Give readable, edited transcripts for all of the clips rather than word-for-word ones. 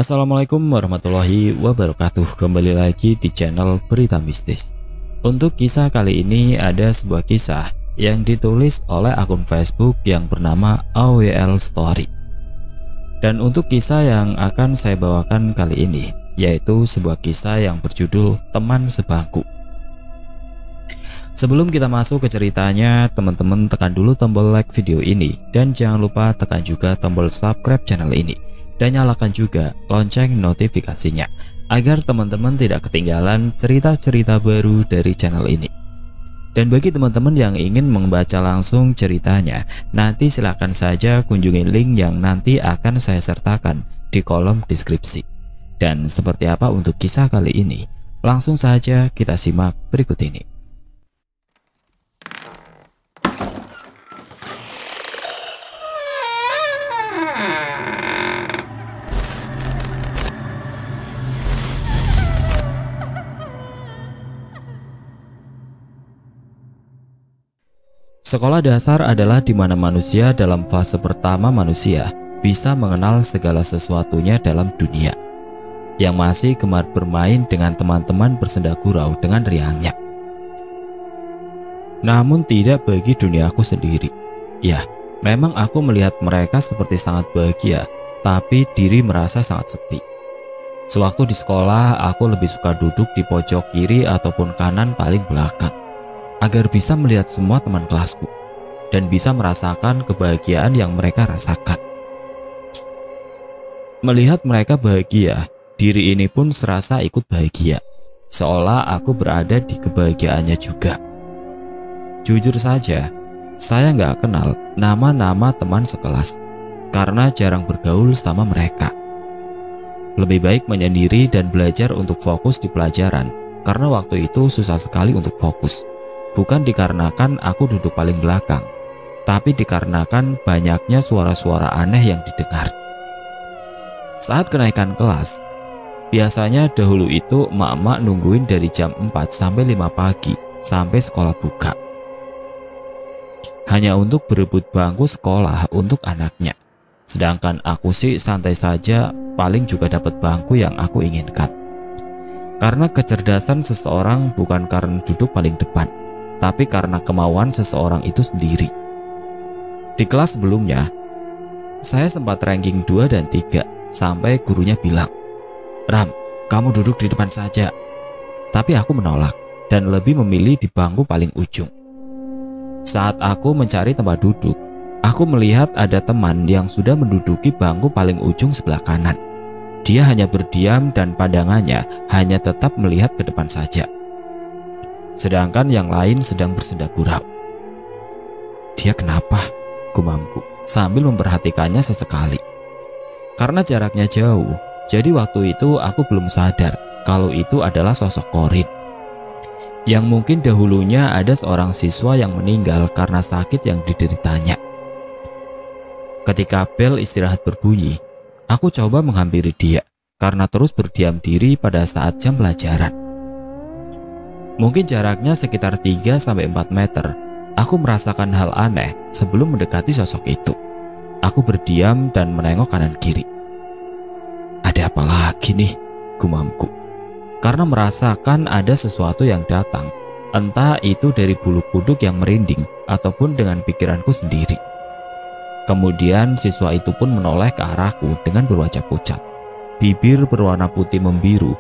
Assalamualaikum warahmatullahi wabarakatuh. Kembali lagi di channel Berita Mistis. Untuk kisah kali ini ada sebuah kisah yang ditulis oleh akun Facebook yang bernama AWL Story. Dan untuk kisah yang akan saya bawakan kali ini yaitu sebuah kisah yang berjudul Teman Sebangku. Sebelum kita masuk ke ceritanya, teman-teman tekan dulu tombol like video ini dan jangan lupa tekan juga tombol subscribe channel ini dan nyalakan juga lonceng notifikasinya agar teman-teman tidak ketinggalan cerita-cerita baru dari channel ini. Dan bagi teman-teman yang ingin membaca langsung ceritanya, nanti silakan saja kunjungi link yang nanti akan saya sertakan di kolom deskripsi. Dan seperti apa untuk kisah kali ini? Langsung saja kita simak berikut ini. Sekolah dasar adalah di mana manusia dalam fase pertama manusia bisa mengenal segala sesuatunya dalam dunia, yang masih gemar bermain dengan teman-teman bersenda gurau dengan riangnya. Namun tidak bagi duniaku sendiri. Ya, memang aku melihat mereka seperti sangat bahagia, tapi diri merasa sangat sepi. Sewaktu di sekolah, aku lebih suka duduk di pojok kiri ataupun kanan paling belakang, agar bisa melihat semua teman kelasku dan bisa merasakan kebahagiaan yang mereka rasakan. Melihat mereka bahagia, diri ini pun serasa ikut bahagia, seolah aku berada di kebahagiaannya juga. Jujur saja, saya nggak kenal nama-nama teman sekelas karena jarang bergaul sama mereka. Lebih baik menyendiri dan belajar untuk fokus di pelajaran, karena waktu itu susah sekali untuk fokus. Bukan dikarenakan aku duduk paling belakang, tapi dikarenakan banyaknya suara-suara aneh yang didengar. Saat kenaikan kelas, biasanya dahulu itu emak-emak nungguin dari jam 4 sampai 5 pagi sampai sekolah buka, hanya untuk berebut bangku sekolah untuk anaknya. Sedangkan aku sih santai saja, paling juga dapat bangku yang aku inginkan. Karena kecerdasan seseorang bukan karena duduk paling depan, tapi karena kemauan seseorang itu sendiri. Di kelas sebelumnya, saya sempat ranking 2 dan 3 sampai gurunya bilang, "Ram, kamu duduk di depan saja." Tapi aku menolak dan lebih memilih di bangku paling ujung. Saat aku mencari tempat duduk, aku melihat ada teman yang sudah menduduki bangku paling ujung sebelah kanan. Dia hanya berdiam dan pandangannya hanya tetap melihat ke depan saja, sedangkan yang lain sedang bersenda gurau. "Dia kenapa?" gumamku sambil memperhatikannya sesekali. Karena jaraknya jauh, jadi waktu itu aku belum sadar kalau itu adalah sosok Korin, yang mungkin dahulunya ada seorang siswa yang meninggal karena sakit yang dideritanya. Ketika bel istirahat berbunyi, aku coba menghampiri dia karena terus berdiam diri pada saat jam pelajaran. Mungkin jaraknya sekitar 3-4 meter. Aku merasakan hal aneh sebelum mendekati sosok itu. Aku berdiam dan menengok kanan kiri. Ada apa lagi nih? Gumamku. Karena merasakan ada sesuatu yang datang. Entah itu dari bulu kuduk yang merinding ataupun dengan pikiranku sendiri. Kemudian siswa itu pun menoleh ke arahku dengan berwajah pucat. Bibir berwarna putih membiru.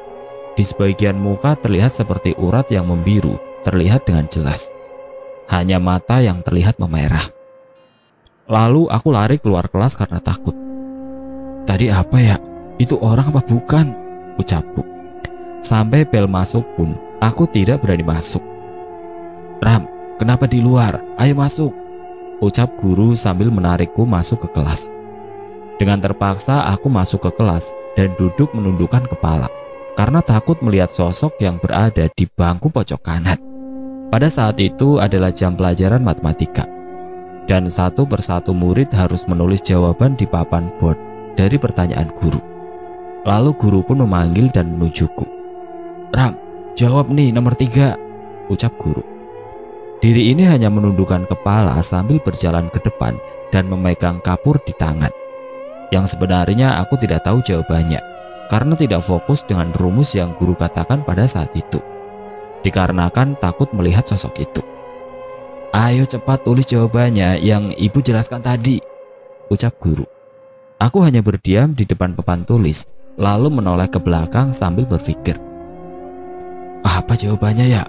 Di sebagian muka terlihat seperti urat yang membiru, terlihat dengan jelas. Hanya mata yang terlihat memerah. Lalu aku lari keluar kelas karena takut. "Tadi apa ya? Itu orang apa bukan?" ucapku. Sampai bel masuk pun, aku tidak berani masuk. "Ram, kenapa di luar? Ayo masuk," ucap guru sambil menarikku masuk ke kelas. Dengan terpaksa aku masuk ke kelas dan duduk menundukkan kepala, karena takut melihat sosok yang berada di bangku pojok kanan. Pada saat itu adalah jam pelajaran matematika, dan satu persatu murid harus menulis jawaban di papan board dari pertanyaan guru. Lalu guru pun memanggil dan menunjukku. "Ram, jawab nih nomor 3, ucap guru. Diri ini hanya menundukkan kepala sambil berjalan ke depan dan memegang kapur di tangan, yang sebenarnya aku tidak tahu jawabannya. karena tidak fokus dengan rumus yang guru katakan pada saat itu. Dikarenakan takut melihat sosok itu. "Ayo cepat tulis jawabannya yang ibu jelaskan tadi," ucap guru. Aku hanya berdiam di depan papan tulis, lalu menoleh ke belakang sambil berpikir, "Apa jawabannya ya?"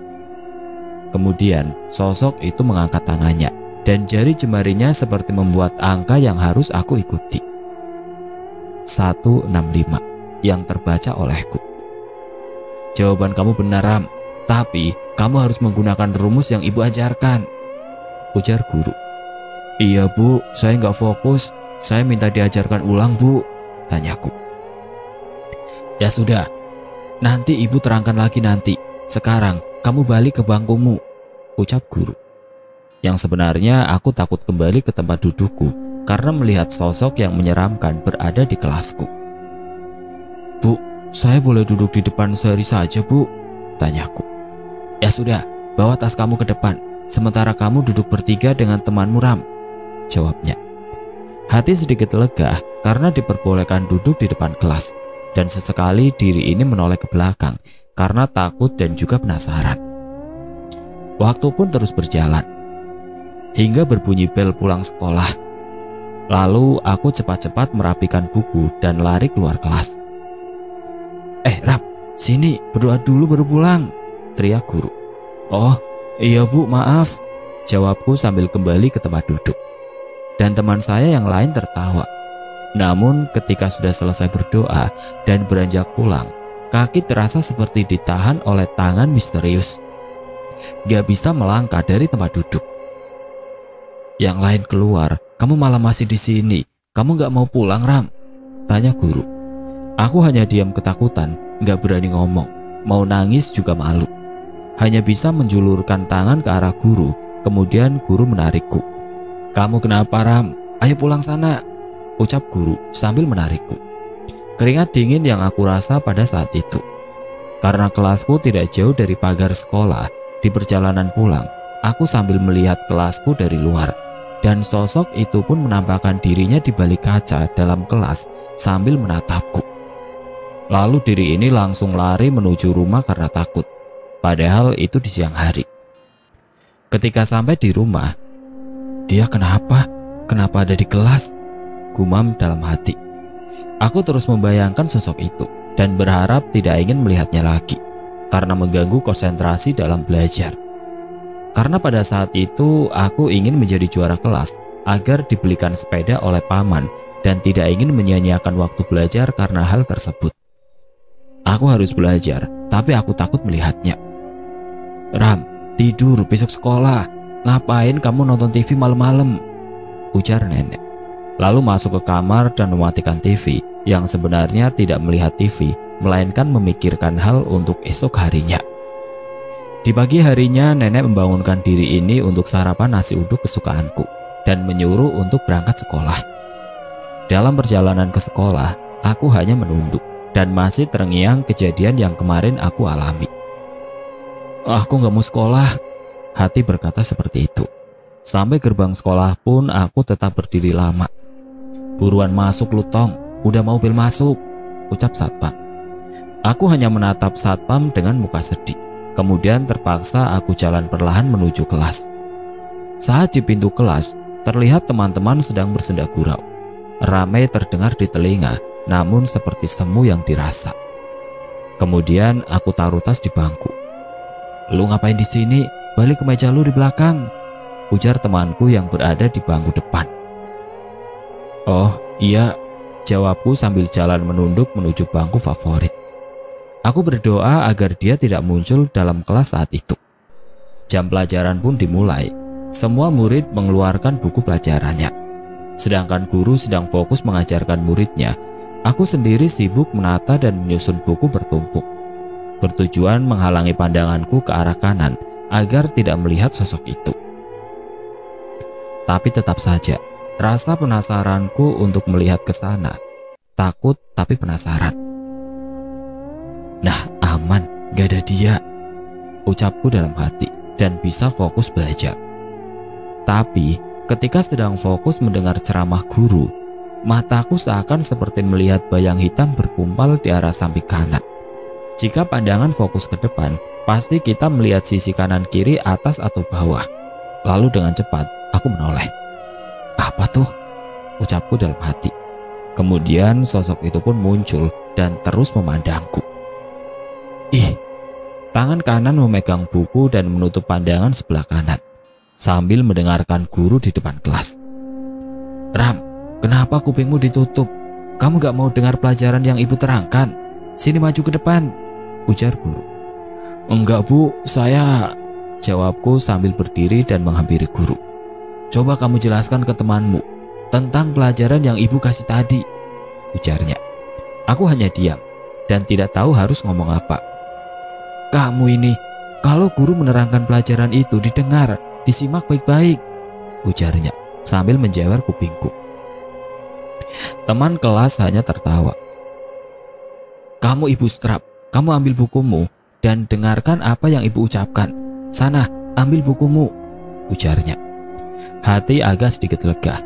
Kemudian sosok itu mengangkat tangannya dan jari jemarinya seperti membuat angka yang harus aku ikuti. 165 yang terbaca olehku. "Jawaban kamu benar, Ram, tapi kamu harus menggunakan rumus yang ibu ajarkan," ujar guru. "Iya bu, saya nggak fokus. Saya minta diajarkan ulang bu," tanyaku. "Ya sudah, nanti ibu terangkan lagi nanti. Sekarang kamu balik ke bangkumu," ucap guru. Yang sebenarnya aku takut kembali ke tempat dudukku karena melihat sosok yang menyeramkan berada di kelasku. "Bu, saya boleh duduk di depan sehari saja bu?" tanyaku. "Ya sudah, bawa tas kamu ke depan. Sementara kamu duduk bertiga dengan temanmu Ram," jawabnya. Hati sedikit lega karena diperbolehkan duduk di depan kelas, dan sesekali diri ini menoleh ke belakang karena takut dan juga penasaran. Waktu pun terus berjalan hingga berbunyi bel pulang sekolah. Lalu aku cepat-cepat merapikan buku dan lari keluar kelas. Ram, sini berdoa dulu baru pulang," teriak guru. "Oh iya bu, maaf," jawabku sambil kembali ke tempat duduk. Dan teman saya yang lain tertawa. Namun ketika sudah selesai berdoa dan beranjak pulang, kaki terasa seperti ditahan oleh tangan misterius. Gak bisa melangkah dari tempat duduk. "Yang lain keluar, kamu malah masih di sini. Kamu gak mau pulang Ram?" tanya guru. Aku hanya diam ketakutan, gak berani ngomong. Mau nangis juga malu. Hanya bisa menjulurkan tangan ke arah guru. Kemudian guru menarikku. "Kamu kenapa Ram? Ayo pulang sana," ucap guru sambil menarikku. Keringat dingin yang aku rasa pada saat itu. Karena kelasku tidak jauh dari pagar sekolah, di perjalanan pulang, aku sambil melihat kelasku dari luar. Dan sosok itu pun menampakkan dirinya di balik kaca dalam kelas sambil menatapku. Lalu diri ini langsung lari menuju rumah karena takut. Padahal itu di siang hari. Ketika sampai di rumah, "Dia kenapa? Kenapa ada di kelas?" gumam dalam hati. Aku terus membayangkan sosok itu dan berharap tidak ingin melihatnya lagi karena mengganggu konsentrasi dalam belajar. Karena pada saat itu aku ingin menjadi juara kelas agar dibelikan sepeda oleh paman dan tidak ingin menyia-nyiakan waktu belajar karena hal tersebut. Aku harus belajar, tapi aku takut melihatnya. "Ram, tidur, besok sekolah. Ngapain kamu nonton TV malam-malam?" ujar nenek. Lalu masuk ke kamar dan mematikan TV yang sebenarnya tidak melihat TV, melainkan memikirkan hal untuk esok harinya. Di pagi harinya nenek membangunkan diri ini untuk sarapan nasi uduk kesukaanku dan menyuruh untuk berangkat sekolah. Dalam perjalanan ke sekolah, aku hanya menunduk dan masih terngiang kejadian yang kemarin aku alami. "Aku gak mau sekolah," hati berkata seperti itu. Sampai gerbang sekolah pun aku tetap berdiri lama. "Buruan masuk lu Tong, udah mau bel masuk," ucap satpam. Aku hanya menatap satpam dengan muka sedih. Kemudian terpaksa aku jalan perlahan menuju kelas. Saat di pintu kelas, terlihat teman-teman sedang bersenda gurau. Ramai terdengar di telinga, namun seperti semu yang dirasa. Kemudian aku taruh tas di bangku. "Lu ngapain di sini? Balik ke meja lu di belakang," ujar temanku yang berada di bangku depan. "Oh iya," jawabku sambil jalan menunduk menuju bangku favorit. Aku berdoa agar dia tidak muncul dalam kelas saat itu. Jam pelajaran pun dimulai. Semua murid mengeluarkan buku pelajarannya. Sedangkan guru sedang fokus mengajarkan muridnya, aku sendiri sibuk menata dan menyusun buku bertumpuk. Bertujuan menghalangi pandanganku ke arah kanan agar tidak melihat sosok itu. Tapi tetap saja, rasa penasaranku untuk melihat ke sana. Takut tapi penasaran. "Nah, aman, gak ada dia," ucapku dalam hati dan bisa fokus belajar. Tapi ketika sedang fokus mendengar ceramah guru, Mataku seakan seperti melihat bayang hitam berkumpal di arah samping kanan. Jika pandangan fokus ke depan, pasti kita melihat sisi kanan kiri, atas atau bawah. Lalu dengan cepat aku menoleh. Apa tuh? Ucapku dalam hati. Kemudian sosok itu pun muncul dan terus memandangku. Ih, tangan kanan memegang buku dan menutup pandangan sebelah kanan sambil mendengarkan guru di depan kelas. Ram, kenapa kupingmu ditutup? Kamu gak mau dengar pelajaran yang ibu terangkan? Sini maju ke depan, ujar guru. Enggak bu, saya... Jawabku sambil berdiri dan menghampiri guru. Coba kamu jelaskan ke temanmu tentang pelajaran yang ibu kasih tadi, ujarnya. Aku hanya diam dan tidak tahu harus ngomong apa. Kamu ini, kalau guru menerangkan pelajaran itu didengar, disimak baik-baik, ujarnya sambil menjewer kupingku. Teman kelas hanya tertawa. Kamu ibu strap, kamu ambil bukumu dan dengarkan apa yang ibu ucapkan. Sana, ambil bukumu, ujarnya. Hati agak sedikit lega,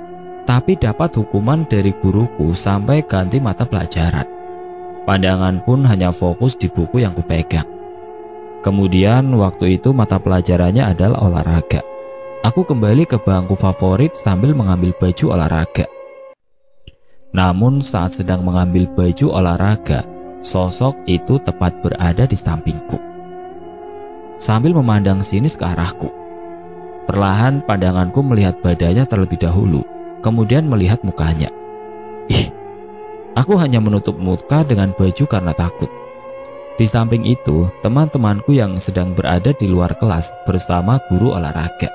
tapi dapat hukuman dari guruku sampai ganti mata pelajaran. Pandangan pun hanya fokus di buku yang kupegang. Kemudian waktu itu mata pelajarannya adalah olahraga. Aku kembali ke bangku favorit sambil mengambil baju olahraga. Namun saat sedang mengambil baju olahraga, sosok itu tepat berada di sampingku. Sambil memandang sinis ke arahku. Perlahan pandanganku melihat badannya terlebih dahulu, kemudian melihat mukanya. Ih, aku hanya menutup muka dengan baju karena takut. Di samping itu, teman-temanku yang sedang berada di luar kelas bersama guru olahraga.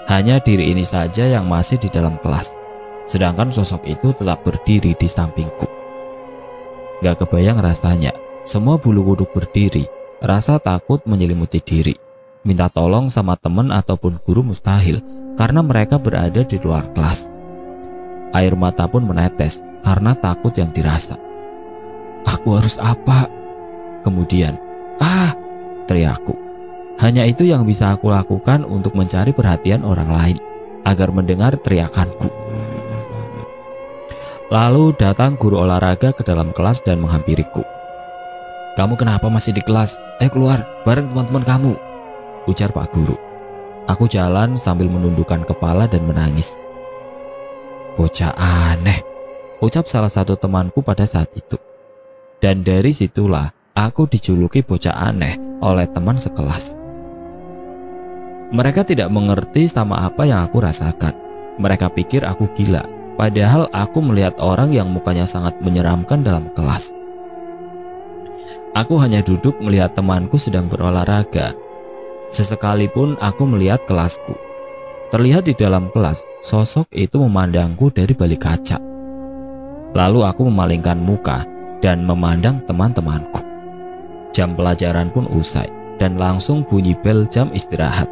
Hanya diri ini saja yang masih di dalam kelas, sedangkan sosok itu tetap berdiri di sampingku. Gak kebayang rasanya, semua bulu kuduk berdiri, rasa takut menyelimuti diri. Minta tolong sama teman ataupun guru mustahil karena mereka berada di luar kelas. Air mata pun menetes karena takut yang dirasa. Aku harus apa? Kemudian, teriakku. Hanya itu yang bisa aku lakukan untuk mencari perhatian orang lain agar mendengar teriakanku. Lalu datang guru olahraga ke dalam kelas dan menghampiriku. Kamu kenapa masih di kelas? Ayo keluar bareng teman-teman kamu, ujar Pak Guru. Aku jalan sambil menundukkan kepala dan menangis. Bocah aneh, ucap salah satu temanku pada saat itu. Dan dari situlah aku dijuluki bocah aneh oleh teman sekelas. Mereka tidak mengerti sama apa yang aku rasakan. Mereka pikir aku gila, padahal aku melihat orang yang mukanya sangat menyeramkan dalam kelas. Aku hanya duduk melihat temanku sedang berolahraga. Sesekali pun aku melihat kelasku. Terlihat di dalam kelas, sosok itu memandangku dari balik kaca. Lalu aku memalingkan muka dan memandang teman-temanku. Jam pelajaran pun usai dan langsung bunyi bel jam istirahat.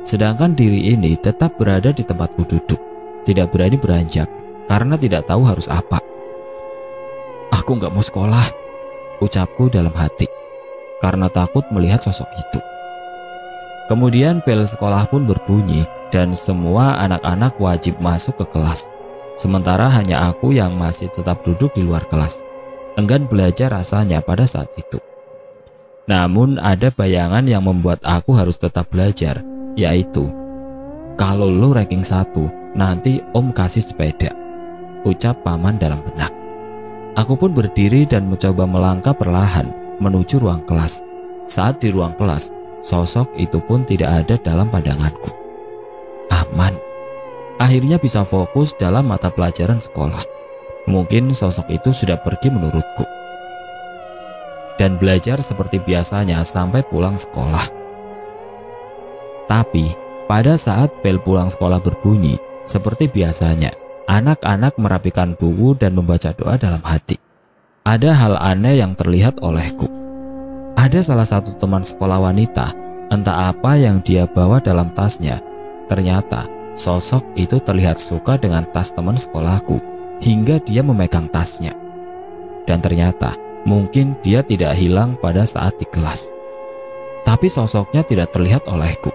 Sedangkan diri ini tetap berada di tempatku duduk, tidak berani beranjak karena tidak tahu harus apa. Aku gak mau sekolah, ucapku dalam hati, karena takut melihat sosok itu. Kemudian bel sekolah pun berbunyi dan semua anak-anak wajib masuk ke kelas. Sementara hanya aku yang masih tetap duduk di luar kelas. Enggan belajar rasanya pada saat itu. Namun ada bayangan yang membuat aku harus tetap belajar, yaitu kalau lo ranking 1, nanti om kasih sepeda, ucap paman dalam benak. Aku pun berdiri dan mencoba melangkah perlahan menuju ruang kelas. Saat di ruang kelas, sosok itu pun tidak ada dalam pandanganku. Aman. Akhirnya bisa fokus dalam mata pelajaran sekolah. Mungkin sosok itu sudah pergi menurutku. Dan belajar seperti biasanya sampai pulang sekolah. Tapi pada saat bel pulang sekolah berbunyi, seperti biasanya, anak-anak merapikan buku dan membaca doa dalam hati. Ada hal aneh yang terlihat olehku. Ada salah satu teman sekolah wanita, entah apa yang dia bawa dalam tasnya. Ternyata sosok itu terlihat suka dengan tas teman sekolahku hingga dia memegang tasnya. Dan ternyata mungkin dia tidak hilang pada saat di kelas. Tapi sosoknya tidak terlihat olehku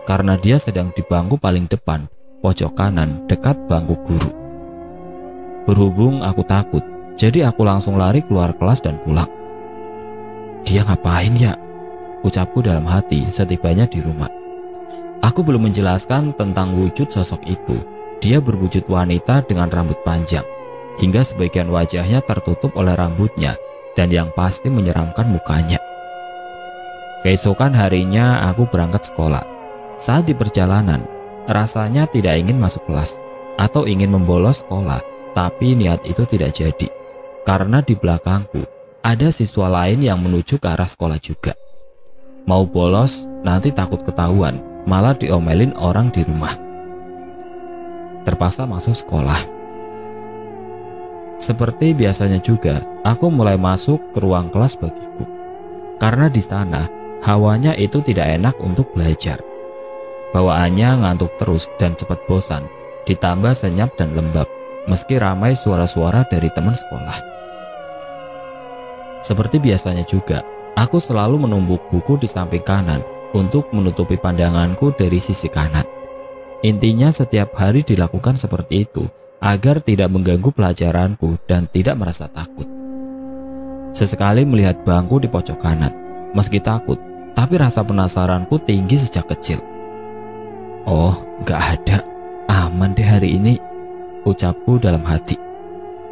karena dia sedang di bangku paling depan, pojok kanan dekat bangku guru. Berhubung aku takut, jadi aku langsung lari keluar kelas dan pulang. Dia ngapain ya? Ucapku dalam hati setibanya di rumah. Aku belum menjelaskan tentang wujud sosok itu. Dia berwujud wanita dengan rambut panjang, hingga sebagian wajahnya tertutup oleh rambutnya, dan yang pasti menyeramkan mukanya. Keesokan harinya aku berangkat sekolah. Saat di perjalanan, rasanya tidak ingin masuk kelas atau ingin membolos sekolah, tapi niat itu tidak jadi. Karena di belakangku ada siswa lain yang menuju ke arah sekolah juga. Mau bolos, nanti takut ketahuan, malah diomelin orang di rumah. Terpaksa masuk sekolah. Seperti biasanya juga, aku mulai masuk ke ruang kelas bagiku. Karena di sana, hawanya itu tidak enak untuk belajar. Bawaannya ngantuk terus dan cepat bosan, ditambah senyap dan lembab, meski ramai suara-suara dari teman sekolah. Seperti biasanya juga, aku selalu menumpuk buku di samping kanan untuk menutupi pandanganku dari sisi kanan. Intinya setiap hari dilakukan seperti itu agar tidak mengganggu pelajaranku dan tidak merasa takut. Sesekali melihat bangku di pojok kanan, meski takut, tapi rasa penasaranku tinggi sejak kecil. Oh, gak ada, aman deh hari ini, ucapku dalam hati.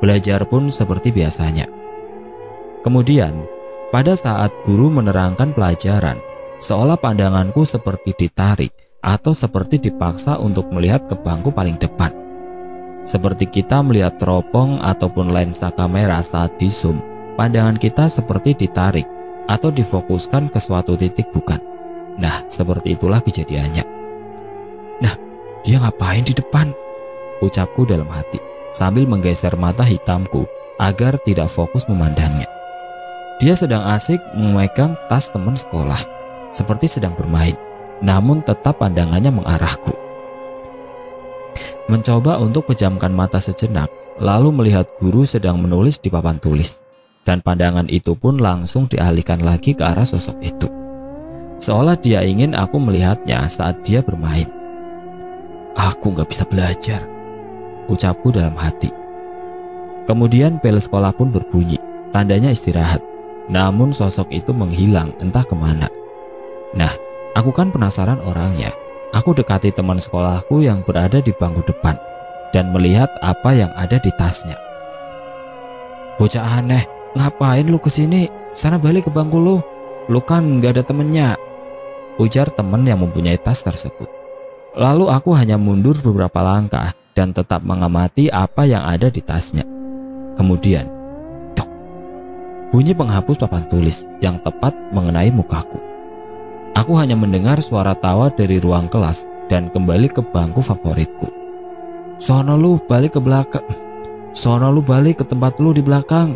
Belajar pun seperti biasanya. Kemudian, pada saat guru menerangkan pelajaran, seolah pandanganku seperti ditarik atau seperti dipaksa untuk melihat ke bangku paling depan. Seperti kita melihat teropong ataupun lensa kamera saat di zoom, pandangan kita seperti ditarik atau difokuskan ke suatu titik, bukan? Nah, seperti itulah kejadiannya. Nah, dia ngapain di depan? Ucapku dalam hati sambil menggeser mata hitamku agar tidak fokus memandangnya. Dia sedang asik memegang tas teman sekolah, seperti sedang bermain, namun tetap pandangannya mengarahku. Mencoba untuk pejamkan mata sejenak, lalu melihat guru sedang menulis di papan tulis, dan pandangan itu pun langsung dialihkan lagi ke arah sosok itu, seolah dia ingin aku melihatnya saat dia bermain. Aku gak bisa belajar, ucapku dalam hati. Kemudian bel sekolah pun berbunyi, tandanya istirahat, namun sosok itu menghilang entah kemana. Nah, aku kan penasaran orangnya. Aku dekati teman sekolahku yang berada di bangku depan dan melihat apa yang ada di tasnya. Bocah aneh, ngapain lu kesini? Sana balik ke bangku lu. Lu kan gak ada temennya, ujar teman yang mempunyai tas tersebut. Lalu aku hanya mundur beberapa langkah dan tetap mengamati apa yang ada di tasnya. Kemudian, tok, bunyi penghapus papan tulis yang tepat mengenai mukaku. Aku hanya mendengar suara tawa dari ruang kelas dan kembali ke bangku favoritku. Sono lu balik ke belakang. Sono lu balik ke tempat lu di belakang.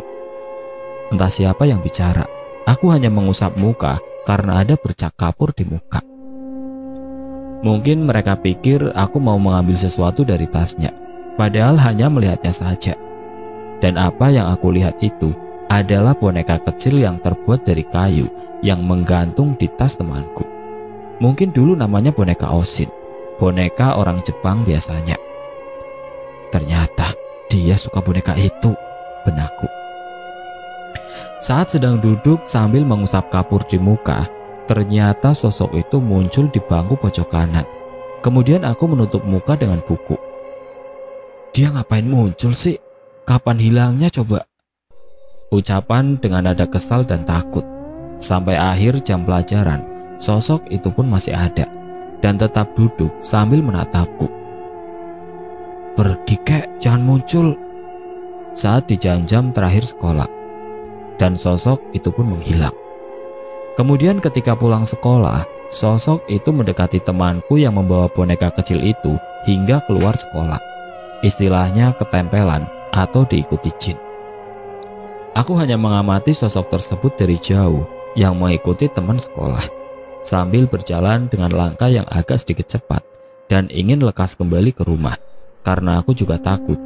Entah siapa yang bicara. Aku hanya mengusap muka karena ada bercak kapur di muka. Mungkin mereka pikir aku mau mengambil sesuatu dari tasnya, padahal hanya melihatnya saja. Dan apa yang aku lihat itu adalah boneka kecil yang terbuat dari kayu yang menggantung di tas temanku. Mungkin dulu namanya boneka Oshin, boneka orang Jepang biasanya. Ternyata dia suka boneka itu, benakku. Saat sedang duduk sambil mengusap kapur di muka, ternyata sosok itu muncul di bangku pojok kanan. Kemudian aku menutup muka dengan buku. Dia ngapain muncul sih? Kapan hilangnya coba? Ucapan dengan nada kesal dan takut. Sampai akhir jam pelajaran, sosok itu pun masih ada dan tetap duduk sambil menatapku. Pergi kek, jangan muncul. Saat di jam-jam terakhir sekolah, dan sosok itu pun menghilang. Kemudian ketika pulang sekolah, sosok itu mendekati temanku yang membawa boneka kecil itu hingga keluar sekolah. Istilahnya ketempelan atau diikuti jin. Aku hanya mengamati sosok tersebut dari jauh yang mengikuti teman sekolah, sambil berjalan dengan langkah yang agak sedikit cepat dan ingin lekas kembali ke rumah. Karena aku juga takut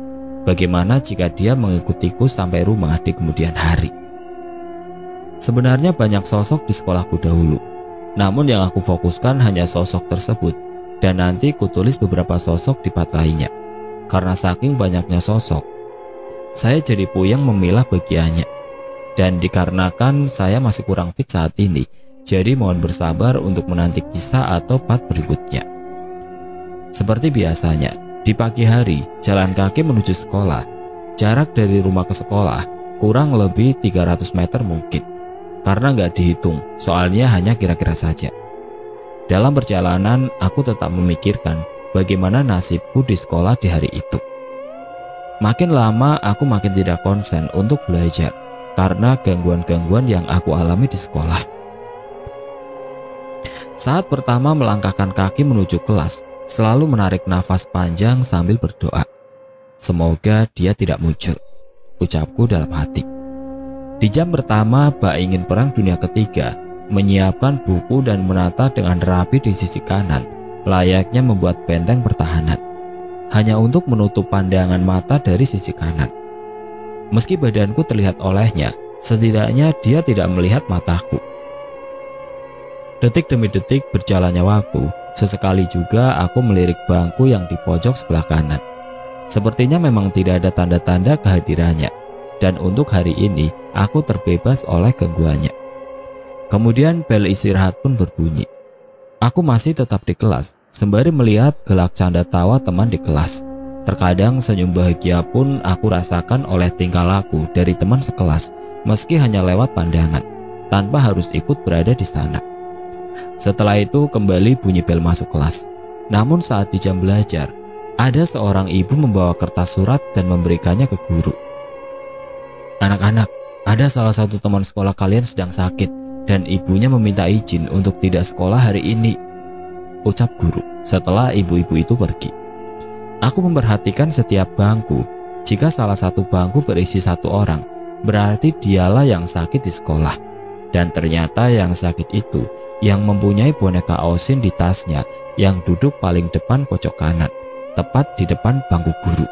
bagaimana jika dia mengikutiku sampai rumah di kemudian hari. Sebenarnya banyak sosok di sekolahku dahulu, namun yang aku fokuskan hanya sosok tersebut, dan nanti kutulis beberapa sosok di part lainnya. Karena saking banyaknya sosok, saya jadi puyeng memilah bagiannya. Dan dikarenakan saya masih kurang fit saat ini, jadi mohon bersabar untuk menanti kisah atau part berikutnya. Seperti biasanya, di pagi hari jalan kaki menuju sekolah. Jarak dari rumah ke sekolah kurang lebih 300 meter mungkin. Karena nggak dihitung, soalnya hanya kira-kira saja. Dalam perjalanan, aku tetap memikirkan bagaimana nasibku di sekolah di hari itu. Makin lama aku makin tidak konsen untuk belajar karena gangguan-gangguan yang aku alami di sekolah. Saat pertama melangkahkan kaki menuju kelas, selalu menarik nafas panjang sambil berdoa. Semoga dia tidak muncul, ucapku dalam hati. Di jam pertama bak ingin perang dunia ketiga, menyiapkan buku dan menata dengan rapi di sisi kanan, layaknya membuat benteng pertahanan, hanya untuk menutup pandangan mata dari sisi kanan. Meski badanku terlihat olehnya, setidaknya dia tidak melihat mataku. Detik demi detik berjalannya waktu, sesekali juga aku melirik bangku yang di pojok sebelah kanan. Sepertinya memang tidak ada tanda-tanda kehadirannya, dan untuk hari ini aku terbebas oleh gangguannya. Kemudian bel istirahat pun berbunyi. Aku masih tetap di kelas, sembari melihat gelak canda tawa teman di kelas. Terkadang senyum bahagia pun aku rasakan oleh tingkah laku dari teman sekelas, meski hanya lewat pandangan, tanpa harus ikut berada di sana. Setelah itu kembali bunyi bel masuk kelas. Namun saat di jam belajar, ada seorang ibu membawa kertas surat dan memberikannya ke guru. "Anak-anak, ada salah satu teman sekolah kalian sedang sakit dan ibunya meminta izin untuk tidak sekolah hari ini," ucap guru setelah ibu-ibu itu pergi. Aku memperhatikan setiap bangku. Jika salah satu bangku berisi satu orang, berarti dialah yang sakit di sekolah. Dan ternyata yang sakit itu yang mempunyai boneka Osin di tasnya, yang duduk paling depan pojok kanan, tepat di depan bangku guru.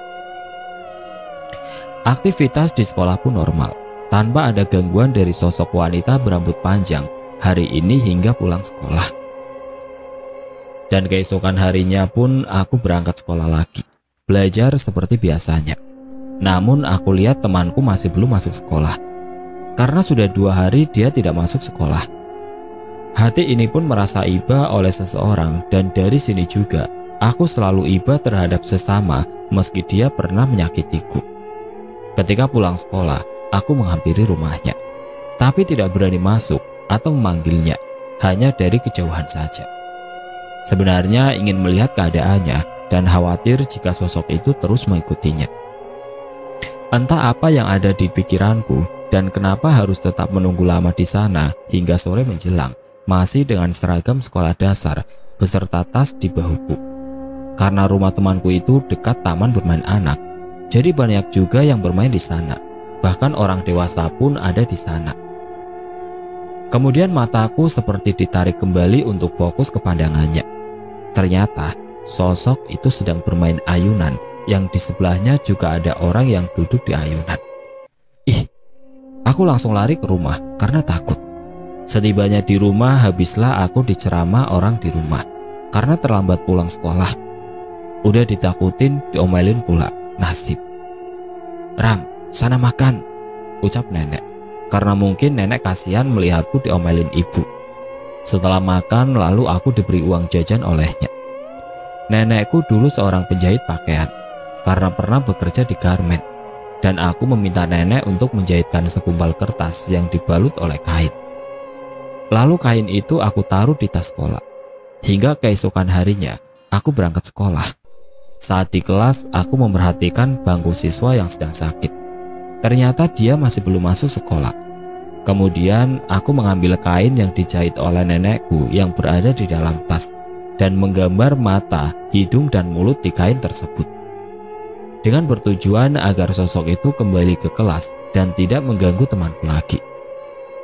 Aktivitas di sekolah pun normal, tanpa ada gangguan dari sosok wanita berambut panjang hari ini hingga pulang sekolah. Dan keesokan harinya pun aku berangkat sekolah lagi, belajar seperti biasanya. Namun aku lihat temanku masih belum masuk sekolah, karena sudah 2 hari dia tidak masuk sekolah. Hati ini pun merasa iba oleh seseorang, dan dari sini juga aku selalu iba terhadap sesama meski dia pernah menyakitiku. Ketika pulang sekolah, aku menghampiri rumahnya, tapi tidak berani masuk atau memanggilnya, hanya dari kejauhan saja. Sebenarnya ingin melihat keadaannya dan khawatir jika sosok itu terus mengikutinya. Entah apa yang ada di pikiranku dan kenapa harus tetap menunggu lama di sana hingga sore menjelang, masih dengan seragam sekolah dasar beserta tas di bahuku. Karena rumah temanku itu dekat taman bermain anak, jadi banyak juga yang bermain di sana. Bahkan orang dewasa pun ada di sana. Kemudian mataku seperti ditarik kembali untuk fokus ke pandangannya. Ternyata sosok itu sedang bermain ayunan, yang di sebelahnya juga ada orang yang duduk di ayunan. Ih, aku langsung lari ke rumah karena takut. Setibanya di rumah, habislah aku diceramah orang di rumah karena terlambat pulang sekolah. Udah ditakutin, diomelin pula, nasib. "Ram, sana makan," ucap nenek, karena mungkin nenek kasihan melihatku diomelin ibu. Setelah makan, lalu aku diberi uang jajan olehnya. Nenekku dulu seorang penjahit pakaian, karena pernah bekerja di garmen, dan aku meminta nenek untuk menjahitkan segumpal kertas yang dibalut oleh kain. Lalu kain itu aku taruh di tas sekolah. Hingga keesokan harinya, aku berangkat sekolah. Saat di kelas, aku memperhatikan bangku siswa yang sedang sakit. Ternyata dia masih belum masuk sekolah. Kemudian aku mengambil kain yang dijahit oleh nenekku yang berada di dalam tas dan menggambar mata, hidung, dan mulut di kain tersebut, dengan bertujuan agar sosok itu kembali ke kelas dan tidak mengganggu temanku lagi.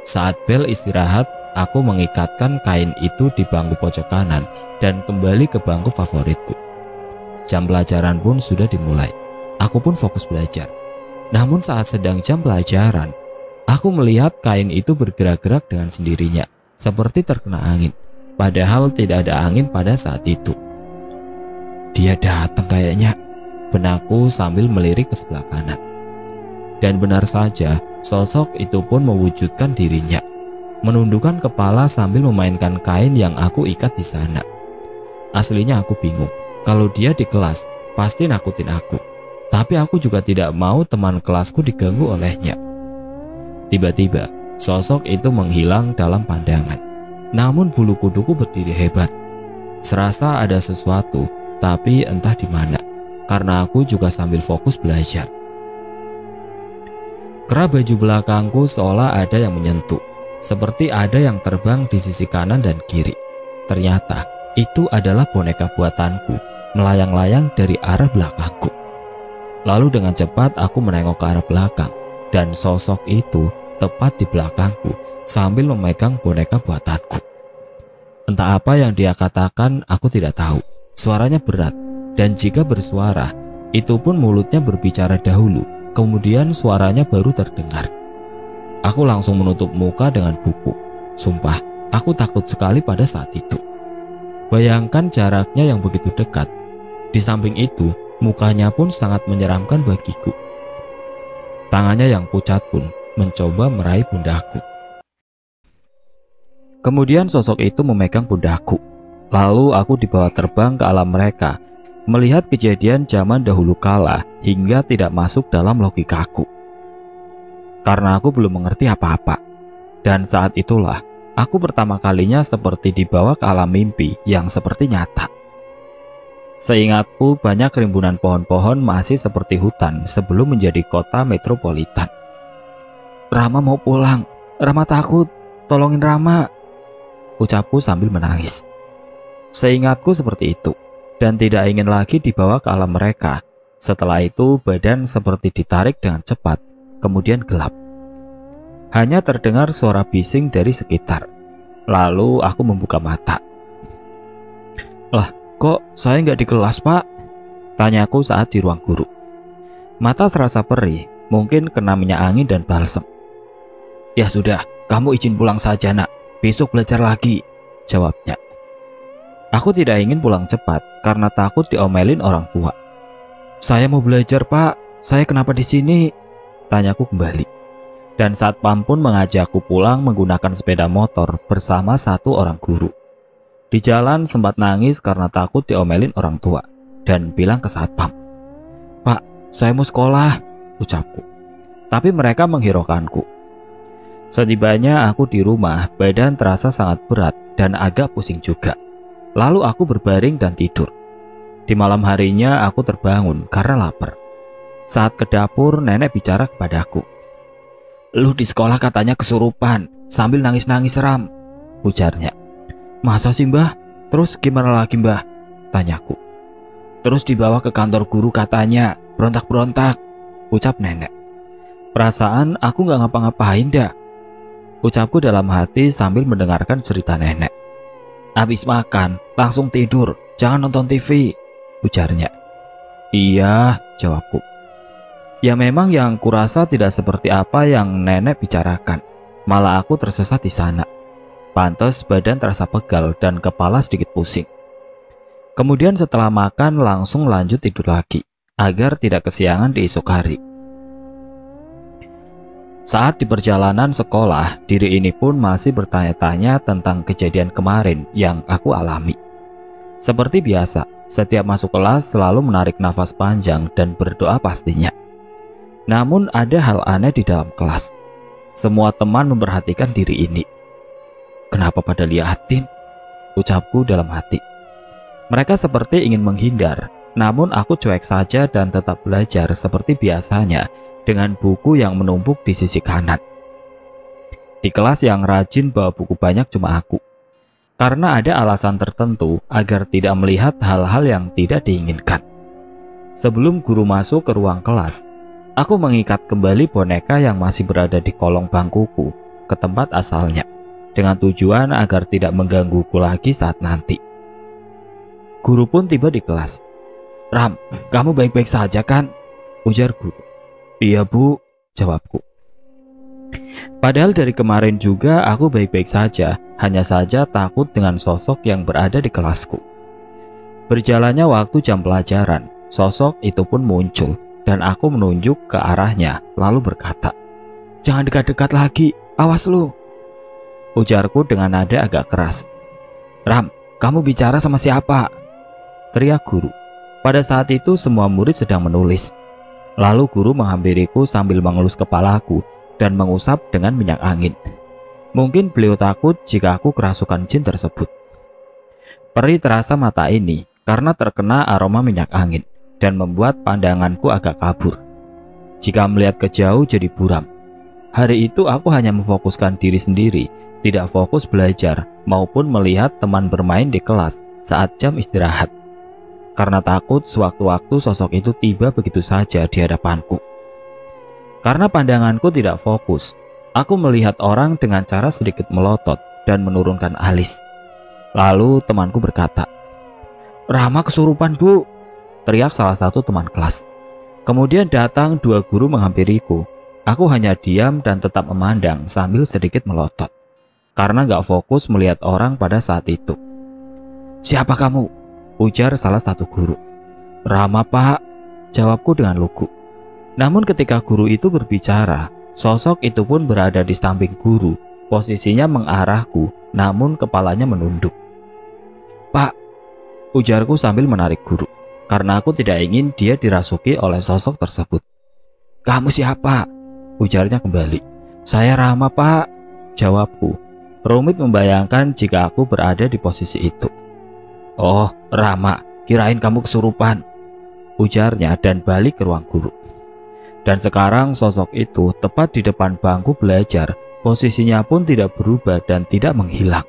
Saat bel istirahat, aku mengikatkan kain itu di bangku pojok kanan dan kembali ke bangku favoritku. Jam pelajaran pun sudah dimulai. Aku pun fokus belajar. Namun saat sedang jam pelajaran, aku melihat kain itu bergerak-gerak dengan sendirinya, seperti terkena angin, padahal tidak ada angin pada saat itu. "Dia datang kayaknya," benakku sambil melirik ke sebelah kanan. Dan benar saja, sosok itu pun mewujudkan dirinya, menundukkan kepala sambil memainkan kain yang aku ikat di sana. Aslinya aku bingung, kalau dia di kelas pasti nakutin aku. Tapi aku juga tidak mau teman kelasku diganggu olehnya. Tiba-tiba, sosok itu menghilang dalam pandangan. Namun bulu kuduku berdiri hebat. Serasa ada sesuatu, tapi entah di mana. Karena aku juga sambil fokus belajar. Kerah baju belakangku seolah ada yang menyentuh, seperti ada yang terbang di sisi kanan dan kiri. Ternyata itu adalah boneka buatanku melayang-layang dari arah belakangku. Lalu dengan cepat aku menengok ke arah belakang, dan sosok itu tepat di belakangku sambil memegang boneka buatanku. Entah apa yang dia katakan, aku tidak tahu. Suaranya berat, dan jika bersuara, itu pun mulutnya berbicara dahulu, kemudian suaranya baru terdengar. Aku langsung menutup muka dengan buku. Sumpah, aku takut sekali pada saat itu. Bayangkan jaraknya yang begitu dekat. Di samping itu, mukanya pun sangat menyeramkan bagiku. Tangannya yang pucat pun mencoba meraih pundakku. Kemudian sosok itu memegang pundakku. Lalu aku dibawa terbang ke alam mereka, melihat kejadian zaman dahulu kala hingga tidak masuk dalam logikaku. Karena aku belum mengerti apa-apa. Dan saat itulah aku pertama kalinya seperti dibawa ke alam mimpi yang seperti nyata. Seingatku banyak rimbunan pohon-pohon masih seperti hutan sebelum menjadi kota metropolitan. Rama mau pulang, Rama takut, tolongin Rama, ucapku sambil menangis. Seingatku seperti itu, dan tidak ingin lagi dibawa ke alam mereka. Setelah itu badan seperti ditarik dengan cepat, kemudian gelap. Hanya terdengar suara bising dari sekitar. Lalu aku membuka mata. Lah, kok saya nggak di kelas, Pak? Tanyaku saat di ruang guru. Mata serasa perih, mungkin kena minyak angin dan balsem. Ya sudah, kamu izin pulang saja nak, besok belajar lagi, jawabnya. Aku tidak ingin pulang cepat karena takut diomelin orang tua. Saya mau belajar, Pak. Saya kenapa di sini? Tanyaku kembali. Dan satpam pun mengajakku pulang menggunakan sepeda motor bersama satu orang guru. Di jalan sempat nangis karena takut diomelin orang tua dan bilang ke satpam, Pak, saya mau sekolah, ucapku. Tapi mereka menghiraukanku. Setibanya aku di rumah, badan terasa sangat berat dan agak pusing juga. Lalu aku berbaring dan tidur. Di malam harinya aku terbangun karena lapar. Saat ke dapur, nenek bicara kepadaku. Lu di sekolah katanya kesurupan, sambil nangis-nangis seram, ujarnya. Masa sih mbah? Terus gimana lagi mbah? Tanyaku. Terus dibawa ke kantor guru katanya, berontak-berontak, ucap nenek. Perasaan aku gak ngapa-ngapain dah, ucapku dalam hati sambil mendengarkan cerita nenek. Habis makan, langsung tidur, jangan nonton TV, ujarnya. Iya, jawabku. Ya memang yang kurasa tidak seperti apa yang nenek bicarakan. Malah aku tersesat di sana. Pantes badan terasa pegal dan kepala sedikit pusing. Kemudian setelah makan langsung lanjut tidur lagi, agar tidak kesiangan di esok hari. Saat di perjalanan sekolah, diri ini pun masih bertanya-tanya tentang kejadian kemarin yang aku alami. Seperti biasa, setiap masuk kelas selalu menarik nafas panjang dan berdoa pastinya. Namun ada hal aneh di dalam kelas. Semua teman memperhatikan diri ini. Kenapa pada liatin? Ucapku dalam hati. Mereka seperti ingin menghindar, namun aku cuek saja dan tetap belajar seperti biasanya dengan buku yang menumpuk di sisi kanan. Di kelas yang rajin bawa buku banyak cuma aku. Karena ada alasan tertentu agar tidak melihat hal-hal yang tidak diinginkan. Sebelum guru masuk ke ruang kelas, aku mengikat kembali boneka yang masih berada di kolong bangkuku ke tempat asalnya, dengan tujuan agar tidak menggangguku lagi saat nanti. Guru pun tiba di kelas. Ram, kamu baik-baik saja kan? Ujar guru. Iya bu, jawabku. Padahal dari kemarin juga aku baik-baik saja, hanya saja takut dengan sosok yang berada di kelasku. Berjalannya waktu jam pelajaran, sosok itu pun muncul dan aku menunjuk ke arahnya lalu berkata, "Jangan dekat-dekat lagi, awas lu," ujarku dengan nada agak keras. "Ram, kamu bicara sama siapa?" teriak guru. Pada saat itu semua murid sedang menulis. Lalu guru menghampiriku sambil mengelus kepalaku dan mengusap dengan minyak angin. Mungkin beliau takut jika aku kerasukan jin tersebut. Perih terasa mata ini karena terkena aroma minyak angin dan membuat pandanganku agak kabur. Jika melihat ke jauh jadi buram. Hari itu aku hanya memfokuskan diri sendiri, tidak fokus belajar maupun melihat teman bermain di kelas saat jam istirahat. Karena takut sewaktu-waktu sosok itu tiba begitu saja di hadapanku. Karena pandanganku tidak fokus, aku melihat orang dengan cara sedikit melotot dan menurunkan alis. Lalu temanku berkata, "Rama kesurupan, Bu," teriak salah satu teman kelas. Kemudian datang dua guru menghampiriku. Aku hanya diam dan tetap memandang sambil sedikit melotot. Karena gak fokus melihat orang pada saat itu. "Siapa kamu?" ujar salah satu guru. "Rama, Pak," jawabku dengan lugu. Namun ketika guru itu berbicara, sosok itu pun berada di samping guru, posisinya mengarahku, namun kepalanya menunduk. "Pak," ujarku sambil menarik guru, karena aku tidak ingin dia dirasuki oleh sosok tersebut. "Kamu siapa?" ujarnya kembali. "Saya Rama, Pak," jawabku. Rumit membayangkan jika aku berada di posisi itu. "Oh, Rama, kirain kamu kesurupan," ujarnya dan balik ke ruang guru. Dan sekarang sosok itu tepat di depan bangku belajar, posisinya pun tidak berubah dan tidak menghilang.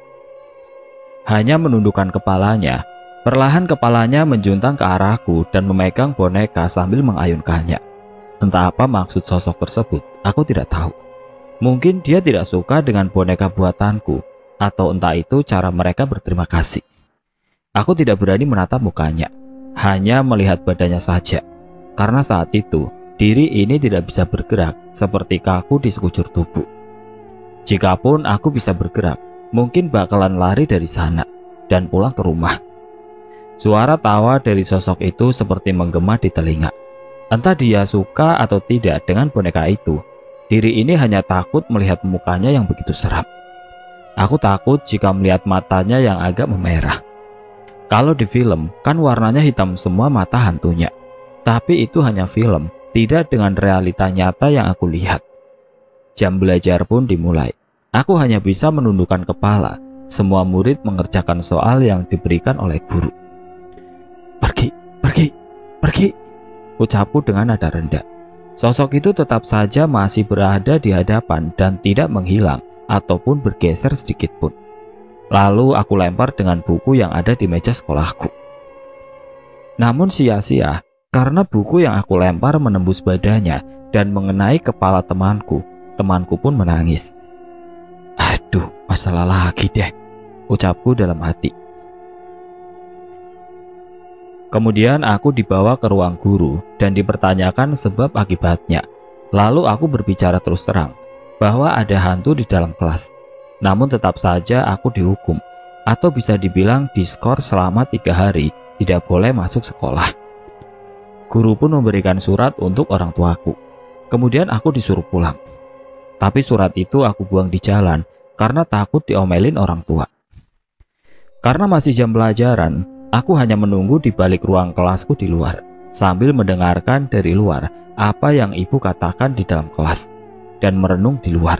Hanya menundukkan kepalanya, perlahan kepalanya menjuntang ke arahku dan memegang boneka sambil mengayunkannya. Entah apa maksud sosok tersebut, aku tidak tahu. Mungkin dia tidak suka dengan boneka buatanku, atau entah itu cara mereka berterima kasih. Aku tidak berani menatap mukanya, hanya melihat badannya saja. Karena saat itu, diri ini tidak bisa bergerak seperti kaku di sekujur tubuh. Jikapun aku bisa bergerak, mungkin bakalan lari dari sana dan pulang ke rumah. Suara tawa dari sosok itu seperti menggema di telinga. Entah dia suka atau tidak dengan boneka itu, diri ini hanya takut melihat mukanya yang begitu seram. Aku takut jika melihat matanya yang agak memerah. Kalau di film, kan warnanya hitam semua mata hantunya. Tapi itu hanya film, tidak dengan realita nyata yang aku lihat. Jam belajar pun dimulai. Aku hanya bisa menundukkan kepala. Semua murid mengerjakan soal yang diberikan oleh guru. "Pergi, pergi, pergi," ucapku dengan nada rendah. Sosok itu tetap saja masih berada di hadapan dan tidak menghilang ataupun bergeser sedikit pun. Lalu aku lempar dengan buku yang ada di meja sekolahku. Namun sia-sia, karena buku yang aku lempar menembus badannya dan mengenai kepala temanku. Temanku pun menangis. "Aduh, masalah lagi deh," ucapku dalam hati. Kemudian aku dibawa ke ruang guru dan dipertanyakan sebab akibatnya. Lalu aku berbicara terus terang bahwa ada hantu di dalam kelas. Namun tetap saja aku dihukum, atau bisa dibilang diskor selama 3 hari, tidak boleh masuk sekolah. Guru pun memberikan surat untuk orang tuaku. Kemudian aku disuruh pulang. Tapi surat itu aku buang di jalan karena takut diomelin orang tua. Karena masih jam pelajaran, aku hanya menunggu di balik ruang kelasku di luar, sambil mendengarkan dari luar apa yang ibu katakan di dalam kelas, dan merenung di luar.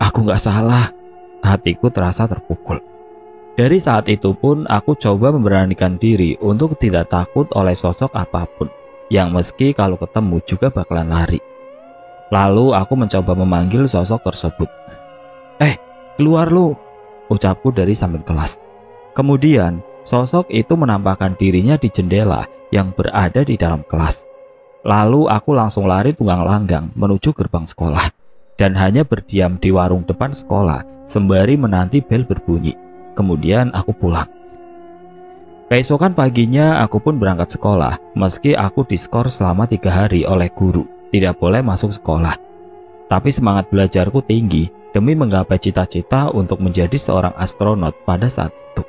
Aku gak salah, hatiku terasa terpukul. Dari saat itu pun aku coba memberanikan diri untuk tidak takut oleh sosok apapun, yang meski kalau ketemu juga bakalan lari. Lalu aku mencoba memanggil sosok tersebut. Keluar lu," ucapku dari samping kelas. Kemudian sosok itu menampakkan dirinya di jendela yang berada di dalam kelas. Lalu aku langsung lari tunggang langgang menuju gerbang sekolah. Dan hanya berdiam di warung depan sekolah sembari menanti bel berbunyi. Kemudian aku pulang. Keesokan paginya aku pun berangkat sekolah, meski aku diskor selama 3 hari oleh guru, tidak boleh masuk sekolah. Tapi semangat belajarku tinggi demi menggapai cita-cita untuk menjadi seorang astronot pada saat itu.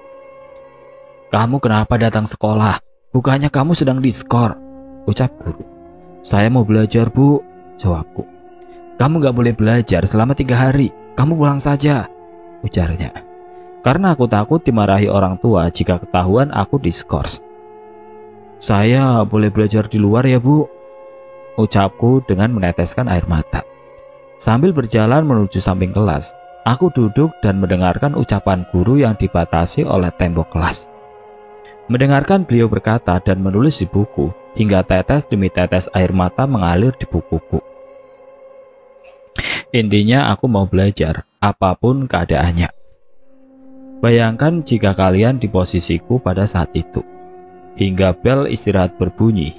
"Kamu kenapa datang sekolah? Bukannya kamu sedang diskor?" ucap guru. Saya mau belajar, Bu, jawabku. Kamu gak boleh belajar selama 3 hari. Kamu pulang saja, ujarnya. Karena aku takut dimarahi orang tua jika ketahuan aku diskors. Saya boleh belajar di luar ya, Bu, ucapku dengan meneteskan air mata. Sambil berjalan menuju samping kelas, aku duduk dan mendengarkan ucapan guru yang dibatasi oleh tembok kelas. Mendengarkan beliau berkata dan menulis di buku, hingga tetes demi tetes air mata mengalir di bukuku. Intinya aku mau belajar, apapun keadaannya. Bayangkan jika kalian di posisiku pada saat itu. Hingga bel istirahat berbunyi,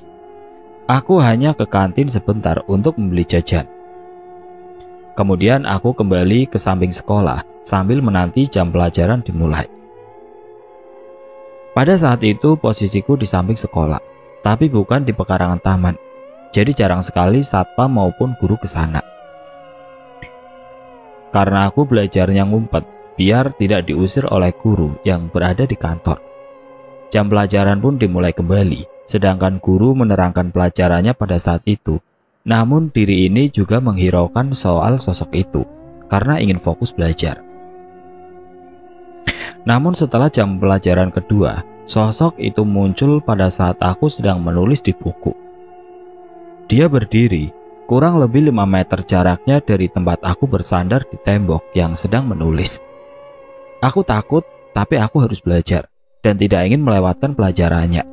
aku hanya ke kantin sebentar untuk membeli jajan. Kemudian aku kembali ke samping sekolah sambil menanti jam pelajaran dimulai. Pada saat itu posisiku di samping sekolah, tapi bukan di pekarangan taman. Jadi jarang sekali satpam maupun guru ke sana. Karena aku belajarnya ngumpet, biar tidak diusir oleh guru yang berada di kantor. Jam pelajaran pun dimulai kembali, sedangkan guru menerangkan pelajarannya pada saat itu. Namun diri ini juga menghiraukan soal sosok itu, karena ingin fokus belajar. Namun setelah jam pelajaran kedua, sosok itu muncul pada saat aku sedang menulis di buku. Dia berdiri, kurang lebih 5 meter jaraknya dari tempat aku bersandar di tembok yang sedang menulis. Aku takut, tapi aku harus belajar dan tidak ingin melewatkan pelajarannya.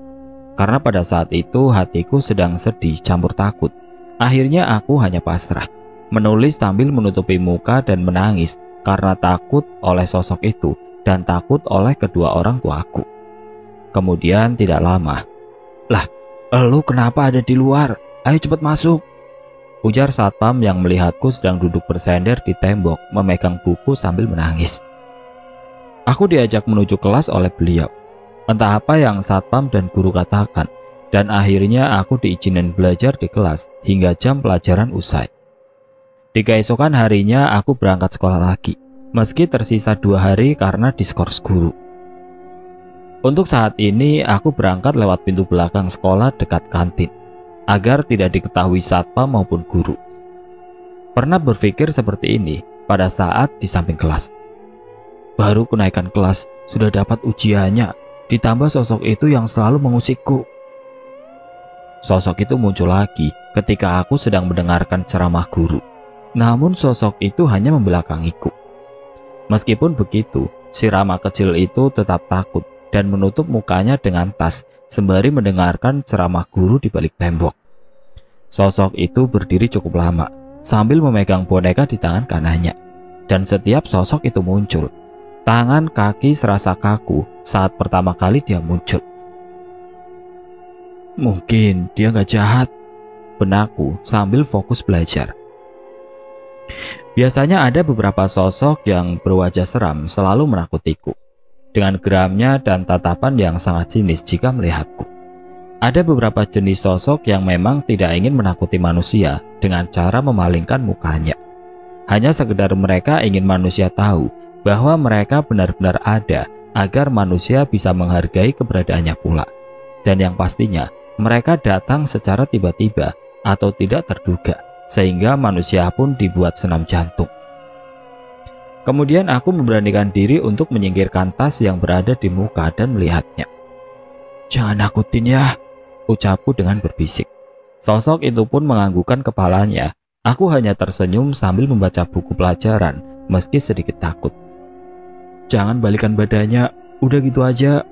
Karena pada saat itu hatiku sedang sedih campur takut. Akhirnya aku hanya pasrah, menulis sambil menutupi muka dan menangis karena takut oleh sosok itu dan takut oleh kedua orang tuaku. Kemudian tidak lama, "Lah, elu kenapa ada di luar? Ayo cepat masuk," ujar satpam yang melihatku sedang duduk bersender di tembok memegang buku sambil menangis. Aku diajak menuju kelas oleh beliau. Entah apa yang satpam dan guru katakan, dan akhirnya aku diizinin belajar di kelas hingga jam pelajaran usai. Di keesokan harinya aku berangkat sekolah lagi, meski tersisa 2 hari karena diskors guru. Untuk saat ini aku berangkat lewat pintu belakang sekolah dekat kantin, agar tidak diketahui satpam maupun guru. Pernah berpikir seperti ini pada saat di samping kelas. Baru kenaikan kelas, sudah dapat ujiannya, ditambah sosok itu yang selalu mengusikku. Sosok itu muncul lagi ketika aku sedang mendengarkan ceramah guru. Namun sosok itu hanya membelakangiku. Meskipun begitu, si Rama kecil itu tetap takut dan menutup mukanya dengan tas sembari mendengarkan ceramah guru di balik tembok. Sosok itu berdiri cukup lama sambil memegang boneka di tangan kanannya. Dan setiap sosok itu muncul, tangan kaki serasa kaku saat pertama kali dia muncul. Mungkin dia gak jahat, benakku sambil fokus belajar. Biasanya ada beberapa sosok yang berwajah seram selalu menakutiku, dengan geramnya dan tatapan yang sangat sinis jika melihatku. Ada beberapa jenis sosok yang memang tidak ingin menakuti manusia dengan cara memalingkan mukanya. Hanya sekedar mereka ingin manusia tahu bahwa mereka benar-benar ada agar manusia bisa menghargai keberadaannya pula. Dan yang pastinya, mereka datang secara tiba-tiba atau tidak terduga, sehingga manusia pun dibuat senam jantung. Kemudian aku memberanikan diri untuk menyingkirkan tas yang berada di muka dan melihatnya. Jangan nakutin ya, ucapku dengan berbisik. Sosok itu pun menganggukkan kepalanya. Aku hanya tersenyum sambil membaca buku pelajaran meski sedikit takut. Jangan balikan badannya, udah gitu aja,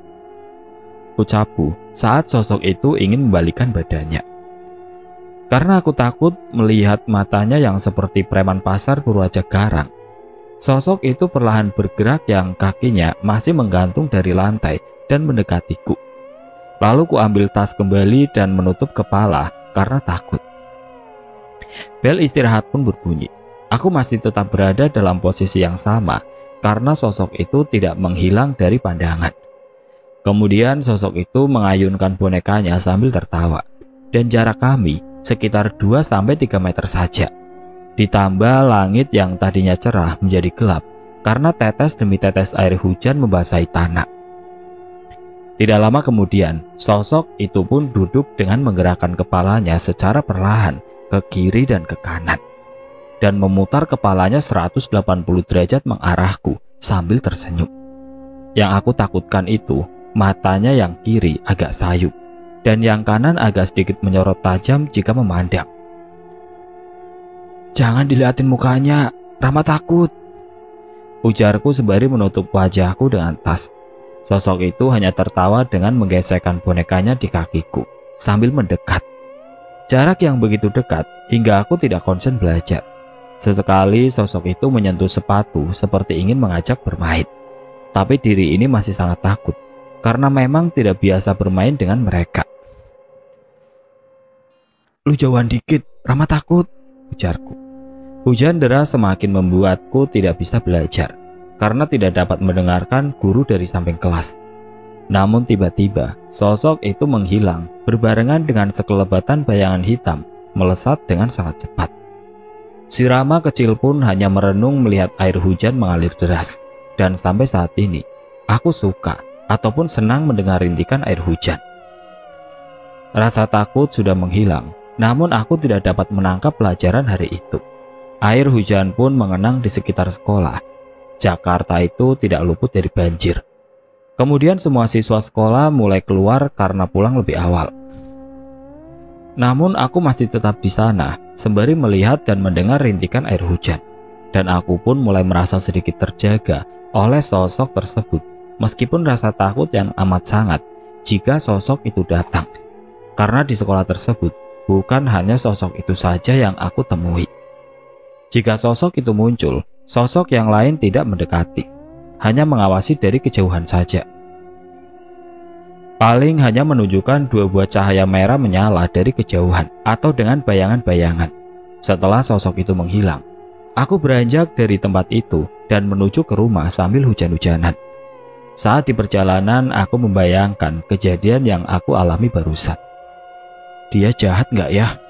ucapku saat sosok itu ingin membalikan badannya. Karena aku takut melihat matanya yang seperti preman pasar berwajah garang. Sosok itu perlahan bergerak yang kakinya masih menggantung dari lantai dan mendekatiku. Lalu ku ambil tas kembali dan menutup kepala karena takut. Bel istirahat pun berbunyi. Aku masih tetap berada dalam posisi yang sama karena sosok itu tidak menghilang dari pandangan. Kemudian sosok itu mengayunkan bonekanya sambil tertawa, dan jarak kami sekitar 2-3 meter saja. Ditambah langit yang tadinya cerah menjadi gelap karena tetes demi tetes air hujan membasahi tanah. Tidak lama kemudian, sosok itu pun duduk dengan menggerakkan kepalanya secara perlahan ke kiri dan ke kanan, dan memutar kepalanya 180 derajat mengarahku sambil tersenyum. Yang aku takutkan itu, matanya yang kiri agak sayup, dan yang kanan agak sedikit menyorot tajam jika memandang. "Jangan dilihatin mukanya, Rama takut," ujarku sembari menutup wajahku dengan tas. Sosok itu hanya tertawa dengan menggesekkan bonekanya di kakiku sambil mendekat. Jarak yang begitu dekat hingga aku tidak konsen belajar. Sesekali sosok itu menyentuh sepatu seperti ingin mengajak bermain. Tapi diri ini masih sangat takut karena memang tidak biasa bermain dengan mereka. "Lu jauhan dikit, Rama takut," ujarku. Hujan deras semakin membuatku tidak bisa belajar karena tidak dapat mendengarkan guru dari samping kelas. Namun tiba-tiba sosok itu menghilang berbarengan dengan sekelebatan bayangan hitam melesat dengan sangat cepat. Si Rama kecil pun hanya merenung melihat air hujan mengalir deras. Dan sampai saat ini aku suka ataupun senang mendengar rintikan air hujan. Rasa takut sudah menghilang, namun aku tidak dapat menangkap pelajaran hari itu. Air hujan pun mengenang di sekitar sekolah. Jakarta itu tidak luput dari banjir. Kemudian semua siswa sekolah mulai keluar karena pulang lebih awal. Namun aku masih tetap di sana sembari melihat dan mendengar rintikan air hujan. Dan aku pun mulai merasa sedikit terjaga oleh sosok tersebut, meskipun rasa takut yang amat sangat jika sosok itu datang. Karena di sekolah tersebut bukan hanya sosok itu saja yang aku temui. Jika sosok itu muncul, sosok yang lain tidak mendekati, hanya mengawasi dari kejauhan saja. Paling hanya menunjukkan 2 buah cahaya merah menyala dari kejauhan atau dengan bayangan-bayangan. Setelah sosok itu menghilang, aku beranjak dari tempat itu dan menuju ke rumah sambil hujan-hujanan. Saat di perjalanan, aku membayangkan kejadian yang aku alami barusan. "Dia jahat nggak ya?"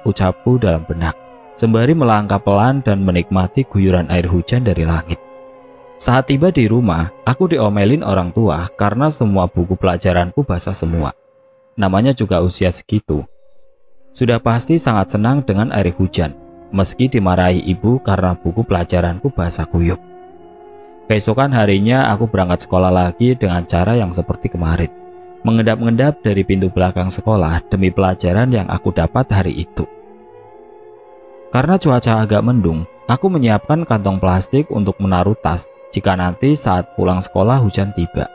ucapku dalam benak, sembari melangkah pelan dan menikmati guyuran air hujan dari langit. Saat tiba di rumah, aku diomelin orang tua karena semua buku pelajaranku basah semua. Namanya juga usia segitu. Sudah pasti sangat senang dengan air hujan, meski dimarahi ibu karena buku pelajaranku basah kuyup. Keesokan harinya aku berangkat sekolah lagi dengan cara yang seperti kemarin, mengendap-endap dari pintu belakang sekolah demi pelajaran yang aku dapat hari itu. Karena cuaca agak mendung, aku menyiapkan kantong plastik untuk menaruh tas jika nanti saat pulang sekolah hujan tiba.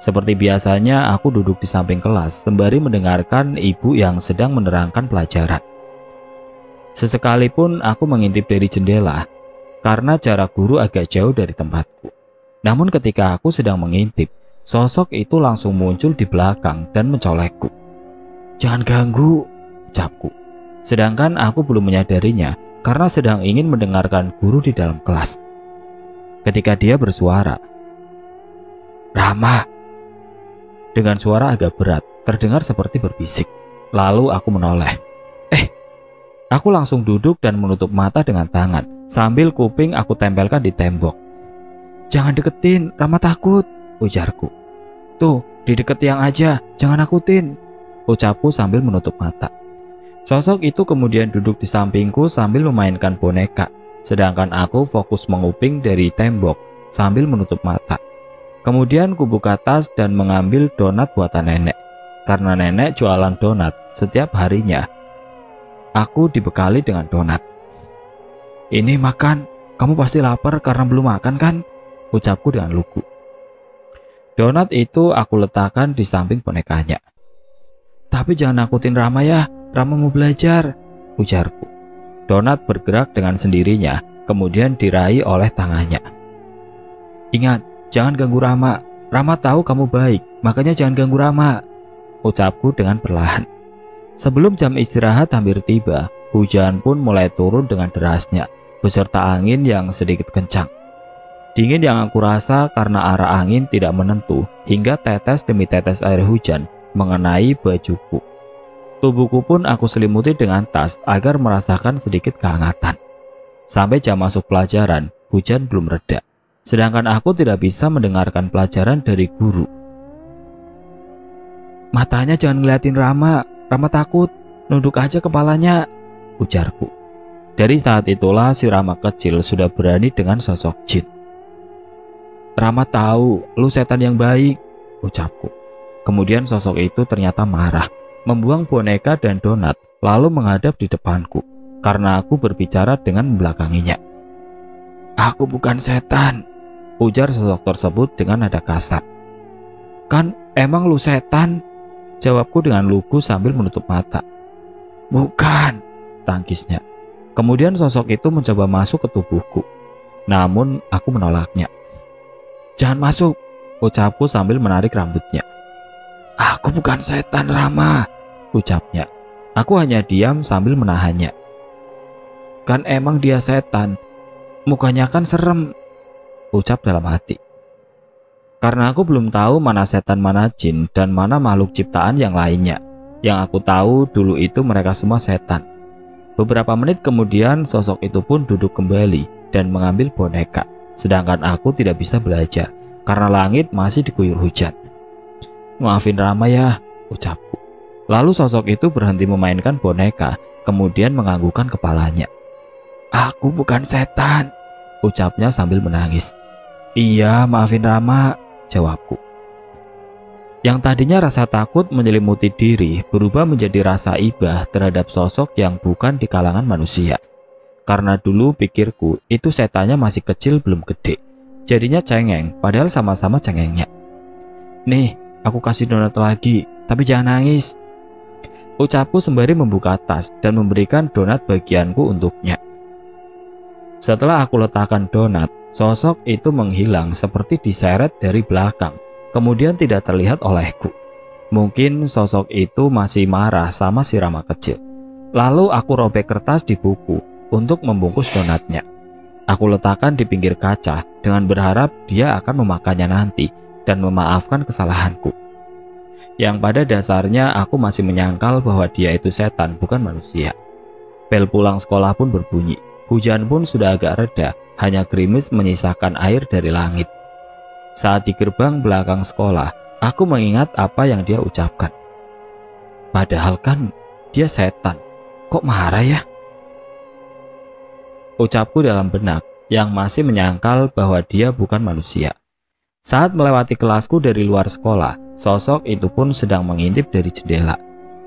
Seperti biasanya, aku duduk di samping kelas sembari mendengarkan ibu yang sedang menerangkan pelajaran. Sesekali pun aku mengintip dari jendela karena jarak guru agak jauh dari tempatku. Namun ketika aku sedang mengintip, sosok itu langsung muncul di belakang dan mencolekku. "Jangan ganggu," ucapku. Sedangkan aku belum menyadarinya karena sedang ingin mendengarkan guru di dalam kelas. Ketika dia bersuara, "Rama," dengan suara agak berat, terdengar seperti berbisik. Lalu aku menoleh. Aku langsung duduk dan menutup mata dengan tangan, sambil kuping aku tempelkan di tembok. "Jangan deketin, Rama takut," ujarku. "Tuh, di deket tiang aja, jangan nakutin," ucapku sambil menutup mata. Sosok itu kemudian duduk di sampingku sambil memainkan boneka, sedangkan aku fokus menguping dari tembok sambil menutup mata. Kemudian ku buka tas dan mengambil donat buatan nenek, karena nenek jualan donat setiap harinya. Aku dibekali dengan donat. "Ini makan, kamu pasti lapar karena belum makan kan?" ucapku dengan lugu. Donat itu aku letakkan di samping bonekanya. "Tapi jangan nakutin Rama ya, Rama mau belajar," ujarku. Donat bergerak dengan sendirinya, kemudian diraih oleh tangannya. "Ingat, jangan ganggu Rama. Rama tahu kamu baik, makanya jangan ganggu Rama," ucapku dengan perlahan. Sebelum jam istirahat hampir tiba, hujan pun mulai turun dengan derasnya, beserta angin yang sedikit kencang. Dingin yang aku rasa karena arah angin tidak menentu, hingga tetes demi tetes air hujan mengenai bajuku. Tubuhku pun aku selimuti dengan tas agar merasakan sedikit kehangatan. Sampai jam masuk pelajaran, hujan belum reda, sedangkan aku tidak bisa mendengarkan pelajaran dari guru. Matanya jangan ngeliatin Rama. Rama takut. Nunduk aja kepalanya, ujarku. Dari saat itulah si Rama kecil sudah berani dengan sosok jin. Rama tahu lu setan yang baik, ucapku. Kemudian sosok itu ternyata marah, membuang boneka dan donat, lalu menghadap di depanku karena aku berbicara dengan membelakanginya. Aku bukan setan, ujar sosok tersebut dengan nada kasar. Kan emang lu setan, jawabku dengan lugu sambil menutup mata. Bukan, tangkisnya. Kemudian sosok itu mencoba masuk ke tubuhku. Namun aku menolaknya. Jangan masuk, ucapku sambil menarik rambutnya. Aku bukan setan, Rama, ucapnya. Aku hanya diam sambil menahannya. Kan emang dia setan, mukanya kan serem, ucap dalam hati. Karena aku belum tahu mana setan, mana jin, dan mana makhluk ciptaan yang lainnya. Yang aku tahu dulu itu mereka semua setan. Beberapa menit kemudian sosok itu pun duduk kembali dan mengambil boneka. Sedangkan aku tidak bisa belajar karena langit masih diguyur hujan. Maafin Rama ya, ucapku. Lalu sosok itu berhenti memainkan boneka, kemudian menganggukkan kepalanya. Aku bukan setan, ucapnya sambil menangis. Iya, maafin Rama, jawabku. Yang tadinya rasa takut menyelimuti diri berubah menjadi rasa ibah terhadap sosok yang bukan di kalangan manusia. Karena dulu pikirku itu setannya masih kecil belum gede. Jadinya cengeng padahal sama-sama cengengnya. Nih, aku kasih donat lagi, tapi jangan nangis, ucapku sembari membuka tas dan memberikan donat bagianku untuknya. Setelah aku letakkan donat, sosok itu menghilang seperti diseret dari belakang. Kemudian tidak terlihat olehku. Mungkin sosok itu masih marah sama si Rama kecil. Lalu aku robek kertas di buku untuk membungkus donatnya. Aku letakkan di pinggir kaca dengan berharap dia akan memakannya nanti dan memaafkan kesalahanku. Yang pada dasarnya aku masih menyangkal bahwa dia itu setan bukan manusia. Bel pulang sekolah pun berbunyi. Hujan pun sudah agak reda, hanya gerimis menyisakan air dari langit. Saat di gerbang belakang sekolah, aku mengingat apa yang dia ucapkan. Padahal kan dia setan, kok marah ya? Ucapku dalam benak yang masih menyangkal bahwa dia bukan manusia. Saat melewati kelasku dari luar sekolah, sosok itu pun sedang mengintip dari jendela.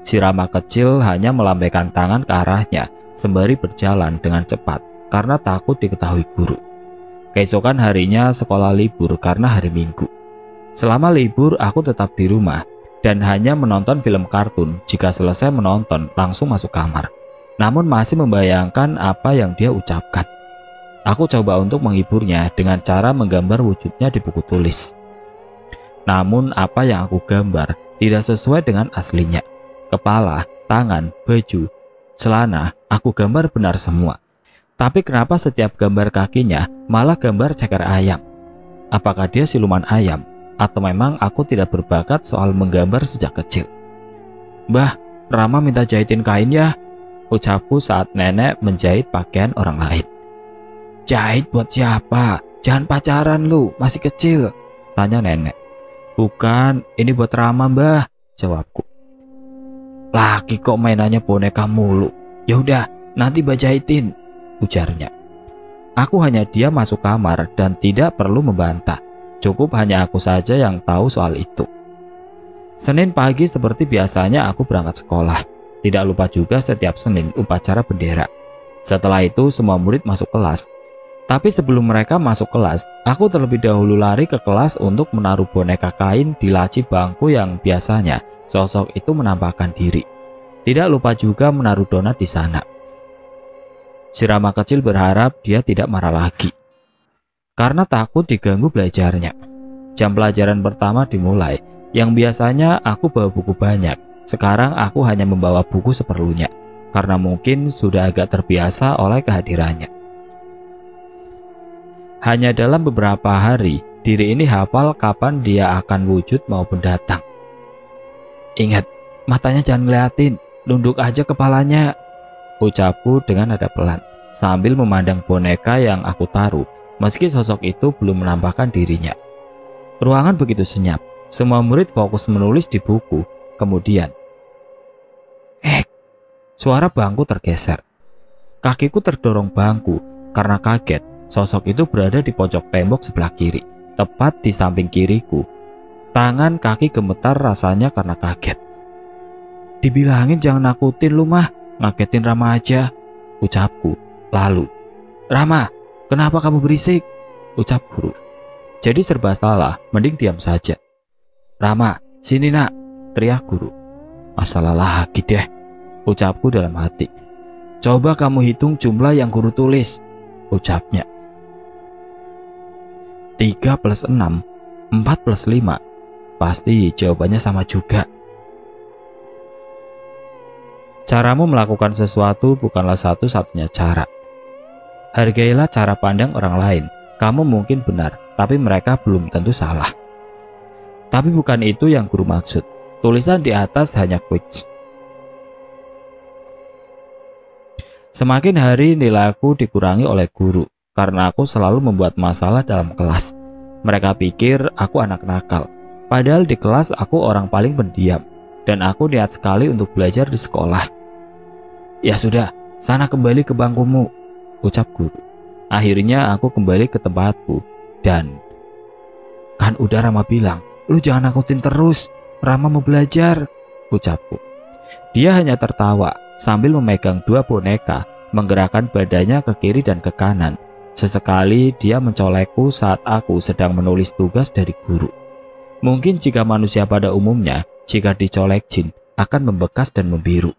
Si Rama kecil hanya melambaikan tangan ke arahnya sembari berjalan dengan cepat karena takut diketahui guru. Keesokan harinya sekolah libur karena hari Minggu. Selama libur aku tetap di rumah dan hanya menonton film kartun. Jika selesai menonton langsung masuk kamar. Namun masih membayangkan apa yang dia ucapkan. Aku coba untuk menghiburnya dengan cara menggambar wujudnya di buku tulis. Namun apa yang aku gambar tidak sesuai dengan aslinya. Kepala, tangan, baju, celana aku gambar benar semua. Tapi kenapa setiap gambar kakinya malah gambar ceker ayam? Apakah dia siluman ayam? Atau memang aku tidak berbakat soal menggambar sejak kecil? Mbah, Rama minta jahitin kain ya, ucapku saat nenek menjahit pakaian orang lain. Jahit buat siapa? Jangan pacaran lu, masih kecil, tanya nenek. Bukan, ini buat Rama mbah, jawabku. Laki kok mainannya boneka mulu. Yaudah, nanti mbah jahitin, ujarnya. Aku hanya diam masuk kamar dan tidak perlu membantah. Cukup hanya aku saja yang tahu soal itu. Senin pagi seperti biasanya aku berangkat sekolah. Tidak lupa juga setiap Senin upacara bendera. Setelah itu semua murid masuk kelas. Tapi sebelum mereka masuk kelas, aku terlebih dahulu lari ke kelas untuk menaruh boneka kain di laci bangku yang biasanya sosok itu menampakkan diri. Tidak lupa juga menaruh donat di sana. Si Rama kecil berharap dia tidak marah lagi karena takut diganggu belajarnya. Jam pelajaran pertama dimulai. Yang biasanya aku bawa buku banyak, sekarang aku hanya membawa buku seperlunya karena mungkin sudah agak terbiasa oleh kehadirannya. Hanya dalam beberapa hari, diri ini hafal kapan dia akan wujud maupun datang. Ingat, matanya jangan ngeliatin, nunduk aja kepalanya, ucapku dengan nada pelan sambil memandang boneka yang aku taruh meski sosok itu belum menampakkan dirinya. Ruangan begitu senyap, semua murid fokus menulis di buku. kemudian. Suara bangku tergeser. Kakiku terdorong bangku karena kaget. Sosok itu berada di pojok tembok sebelah kiri, tepat di samping kiriku. Tangan kaki gemetar rasanya karena kaget. Dibilangin jangan nakutin lu mah, ngagetin Rama aja, ucapku. Lalu, Rama, kenapa kamu berisik? Ucap guru. Jadi serba salah, mending diam saja. Rama, sini nak, teriak guru. Masalah lagi deh, ucapku dalam hati. Coba kamu hitung jumlah yang guru tulis, ucapnya. 3 plus 6, 4 plus 5. Pasti jawabannya sama juga. Caramu melakukan sesuatu bukanlah satu-satunya cara. Hargailah cara pandang orang lain. Kamu mungkin benar, tapi mereka belum tentu salah. Tapi bukan itu yang guru maksud. Tulisan di atas hanya quotes. Semakin hari nilaiku dikurangi oleh guru karena aku selalu membuat masalah dalam kelas. Mereka pikir aku anak nakal. Padahal di kelas aku orang paling pendiam dan aku niat sekali untuk belajar di sekolah. Ya sudah, sana kembali ke bangkumu, ucap guru. Akhirnya aku kembali ke tempatku dan kan udah Rama bilang, lu jangan nakutin terus, Rama mau belajar, ucapku. Dia hanya tertawa sambil memegang 2 boneka, menggerakkan badannya ke kiri dan ke kanan. Sesekali dia mencolekku saat aku sedang menulis tugas dari guru. Mungkin jika manusia pada umumnya, jika dicolek jin, akan membekas dan membiru.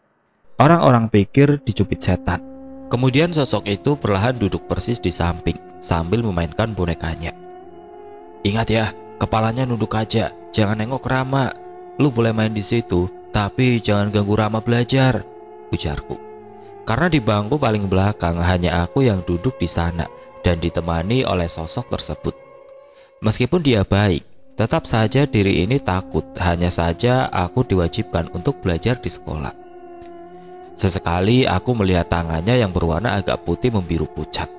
Orang-orang pikir dicubit setan. Kemudian sosok itu perlahan duduk persis di samping, sambil memainkan bonekanya. Ingat ya, kepalanya nunduk aja, jangan nengok Rama. Lu boleh main di situ, tapi jangan ganggu Rama belajar, ujarku. Karena di bangku paling belakang hanya aku yang duduk di sana dan ditemani oleh sosok tersebut. Meskipun dia baik, tetap saja diri ini takut, hanya saja aku diwajibkan untuk belajar di sekolah. Sesekali aku melihat tangannya yang berwarna agak putih membiru pucat.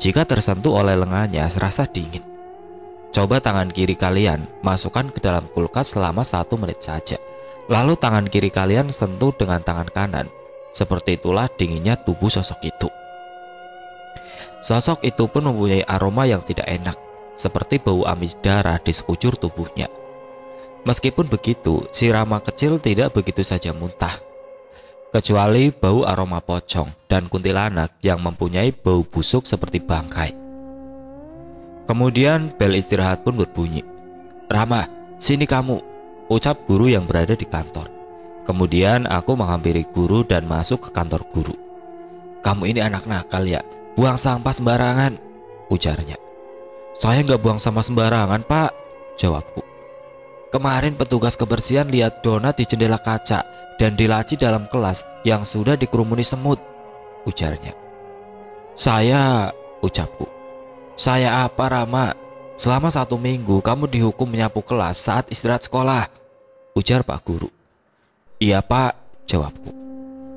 Jika tersentuh oleh lengannya serasa dingin. Coba tangan kiri kalian masukkan ke dalam kulkas selama 1 menit saja. Lalu tangan kiri kalian sentuh dengan tangan kanan. Seperti itulah dinginnya tubuh sosok itu. Sosok itu pun mempunyai aroma yang tidak enak, seperti bau amis darah di sekujur tubuhnya. Meskipun begitu, si Rama kecil tidak begitu saja muntah. Kecuali bau aroma pocong dan kuntilanak yang mempunyai bau busuk seperti bangkai. Kemudian bel istirahat pun berbunyi. Rama, sini kamu, ucap guru yang berada di kantor. Kemudian aku menghampiri guru dan masuk ke kantor guru. Kamu ini anak nakal ya, buang sampah sembarangan, ujarnya. Saya nggak buang sampah sembarangan pak, jawabku. Kemarin petugas kebersihan lihat donat di jendela kaca dan di laci dalam kelas yang sudah dikerumuni semut, ujarnya. Saya, ucapku. Saya apa Rama? Selama 1 minggu kamu dihukum menyapu kelas saat istirahat sekolah, ujar Pak Guru. Iya Pak, jawabku.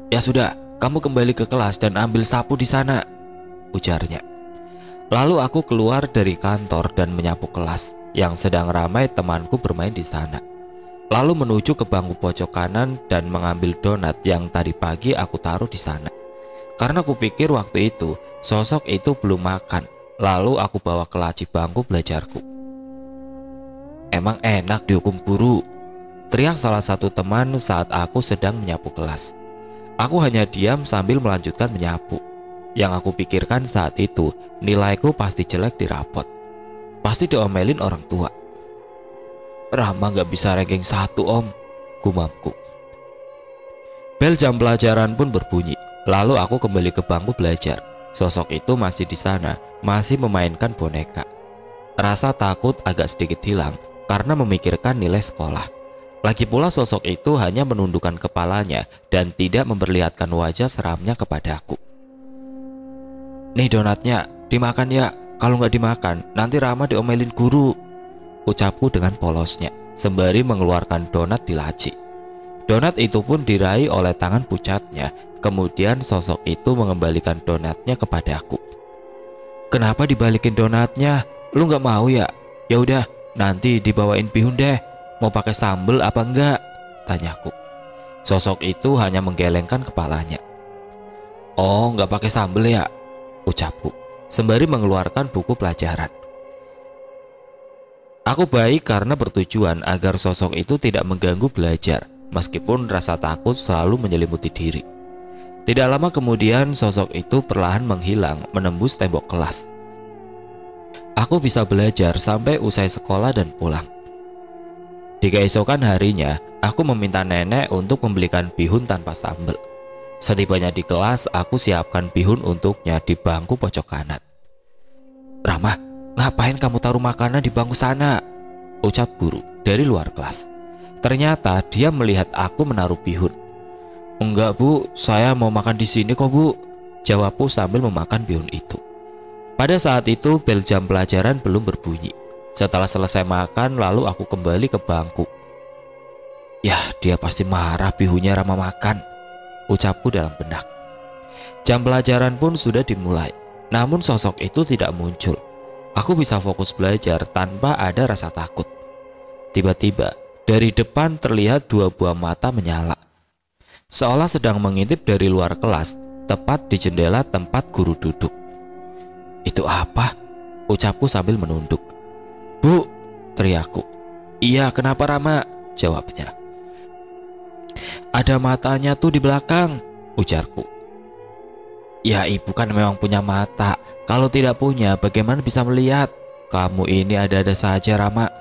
Ya sudah, kamu kembali ke kelas dan ambil sapu di sana, ujarnya. Lalu aku keluar dari kantor dan menyapu kelas yang sedang ramai temanku bermain di sana. Lalu menuju ke bangku pojok kanan dan mengambil donat yang tadi pagi aku taruh di sana. Karena kupikir waktu itu sosok itu belum makan. Lalu aku bawa ke laci bangku belajarku. Emang enak dihukum guru, teriak salah satu teman saat aku sedang menyapu kelas. Aku hanya diam sambil melanjutkan menyapu. Yang aku pikirkan saat itu, nilaiku pasti jelek di rapot. Pasti diomelin orang tua. Rama gak bisa ranking 1 om, gumamku. Bel jam pelajaran pun berbunyi. Lalu aku kembali ke bangku belajar. Sosok itu masih di sana, masih memainkan boneka. Rasa takut agak sedikit hilang karena memikirkan nilai sekolah. Lagi pula sosok itu hanya menundukkan kepalanya dan tidak memperlihatkan wajah seramnya kepadaku. Nih donatnya, dimakan ya. Kalau nggak dimakan, nanti Rama diomelin guru, ucapku dengan polosnya, sembari mengeluarkan donat di laci. Donat itu pun diraih oleh tangan pucatnya. Kemudian sosok itu mengembalikan donatnya kepadaku. Kenapa dibalikin donatnya? Lu nggak mau ya? Ya udah, nanti dibawain bihun deh. Mau pakai sambel apa enggak? tanyaku. Sosok itu hanya menggelengkan kepalanya. Oh, nggak pakai sambel ya? Ucapku sembari mengeluarkan buku pelajaran. Aku baik karena bertujuan agar sosok itu tidak mengganggu belajar, meskipun rasa takut selalu menyelimuti diri. Tidak lama kemudian sosok itu perlahan menghilang menembus tembok kelas. Aku bisa belajar sampai usai sekolah dan pulang. Di keesokan harinya, aku meminta nenek untuk membelikan bihun tanpa sambal. Setibanya di kelas, aku siapkan bihun untuknya di bangku pojok kanan. "Rama, ngapain kamu taruh makanan di bangku sana?" ucap guru dari luar kelas. Ternyata dia melihat aku menaruh bihun. "Enggak bu, saya mau makan di sini kok bu," jawabku sambil memakan bihun itu. Pada saat itu bel jam pelajaran belum berbunyi. Setelah selesai makan, lalu aku kembali ke bangku. "Yah, dia pasti marah bihunnya Rama makan," ucapku dalam benak. Jam pelajaran pun sudah dimulai, namun sosok itu tidak muncul. Aku bisa fokus belajar tanpa ada rasa takut. Tiba-tiba dari depan terlihat 2 buah mata menyala, seolah sedang mengintip dari luar kelas, tepat di jendela tempat guru duduk. "Itu apa?" ucapku sambil menunduk. "Bu," teriakku. "Iya, kenapa Rama?" jawabnya. "Ada matanya tuh di belakang," ujarku. "Ya ibu kan memang punya mata. Kalau tidak punya bagaimana bisa melihat? Kamu ini ada-ada saja Rama.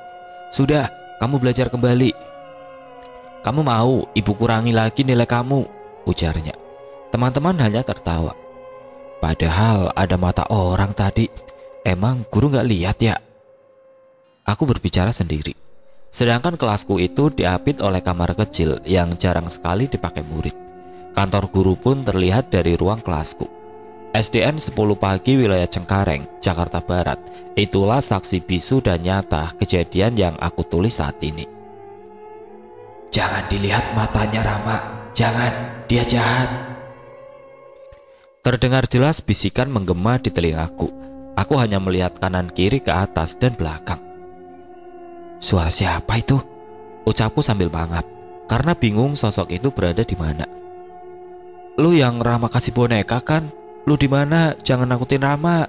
Sudah, kamu belajar kembali." "Kamu mau ibu kurangi lagi nilai kamu?" ujarnya. Teman-teman hanya tertawa. Padahal ada mata orang tadi. Emang guru gak lihat ya? Aku berbicara sendiri. Sedangkan kelasku itu diapit oleh kamar kecil yang jarang sekali dipakai murid. Kantor guru pun terlihat dari ruang kelasku. SDN 10 pagi wilayah Cengkareng, Jakarta Barat. Itulah saksi bisu dan nyata kejadian yang aku tulis saat ini. "Jangan dilihat matanya Rama, jangan, dia jahat." Terdengar jelas bisikan menggema di telingaku. Aku hanya melihat kanan kiri ke atas dan belakang. "Suara siapa itu?" ucapku sambil mangap, karena bingung sosok itu berada di mana. "Lu yang Rama kasih boneka kan? Lu di mana? Jangan nakutin Rama."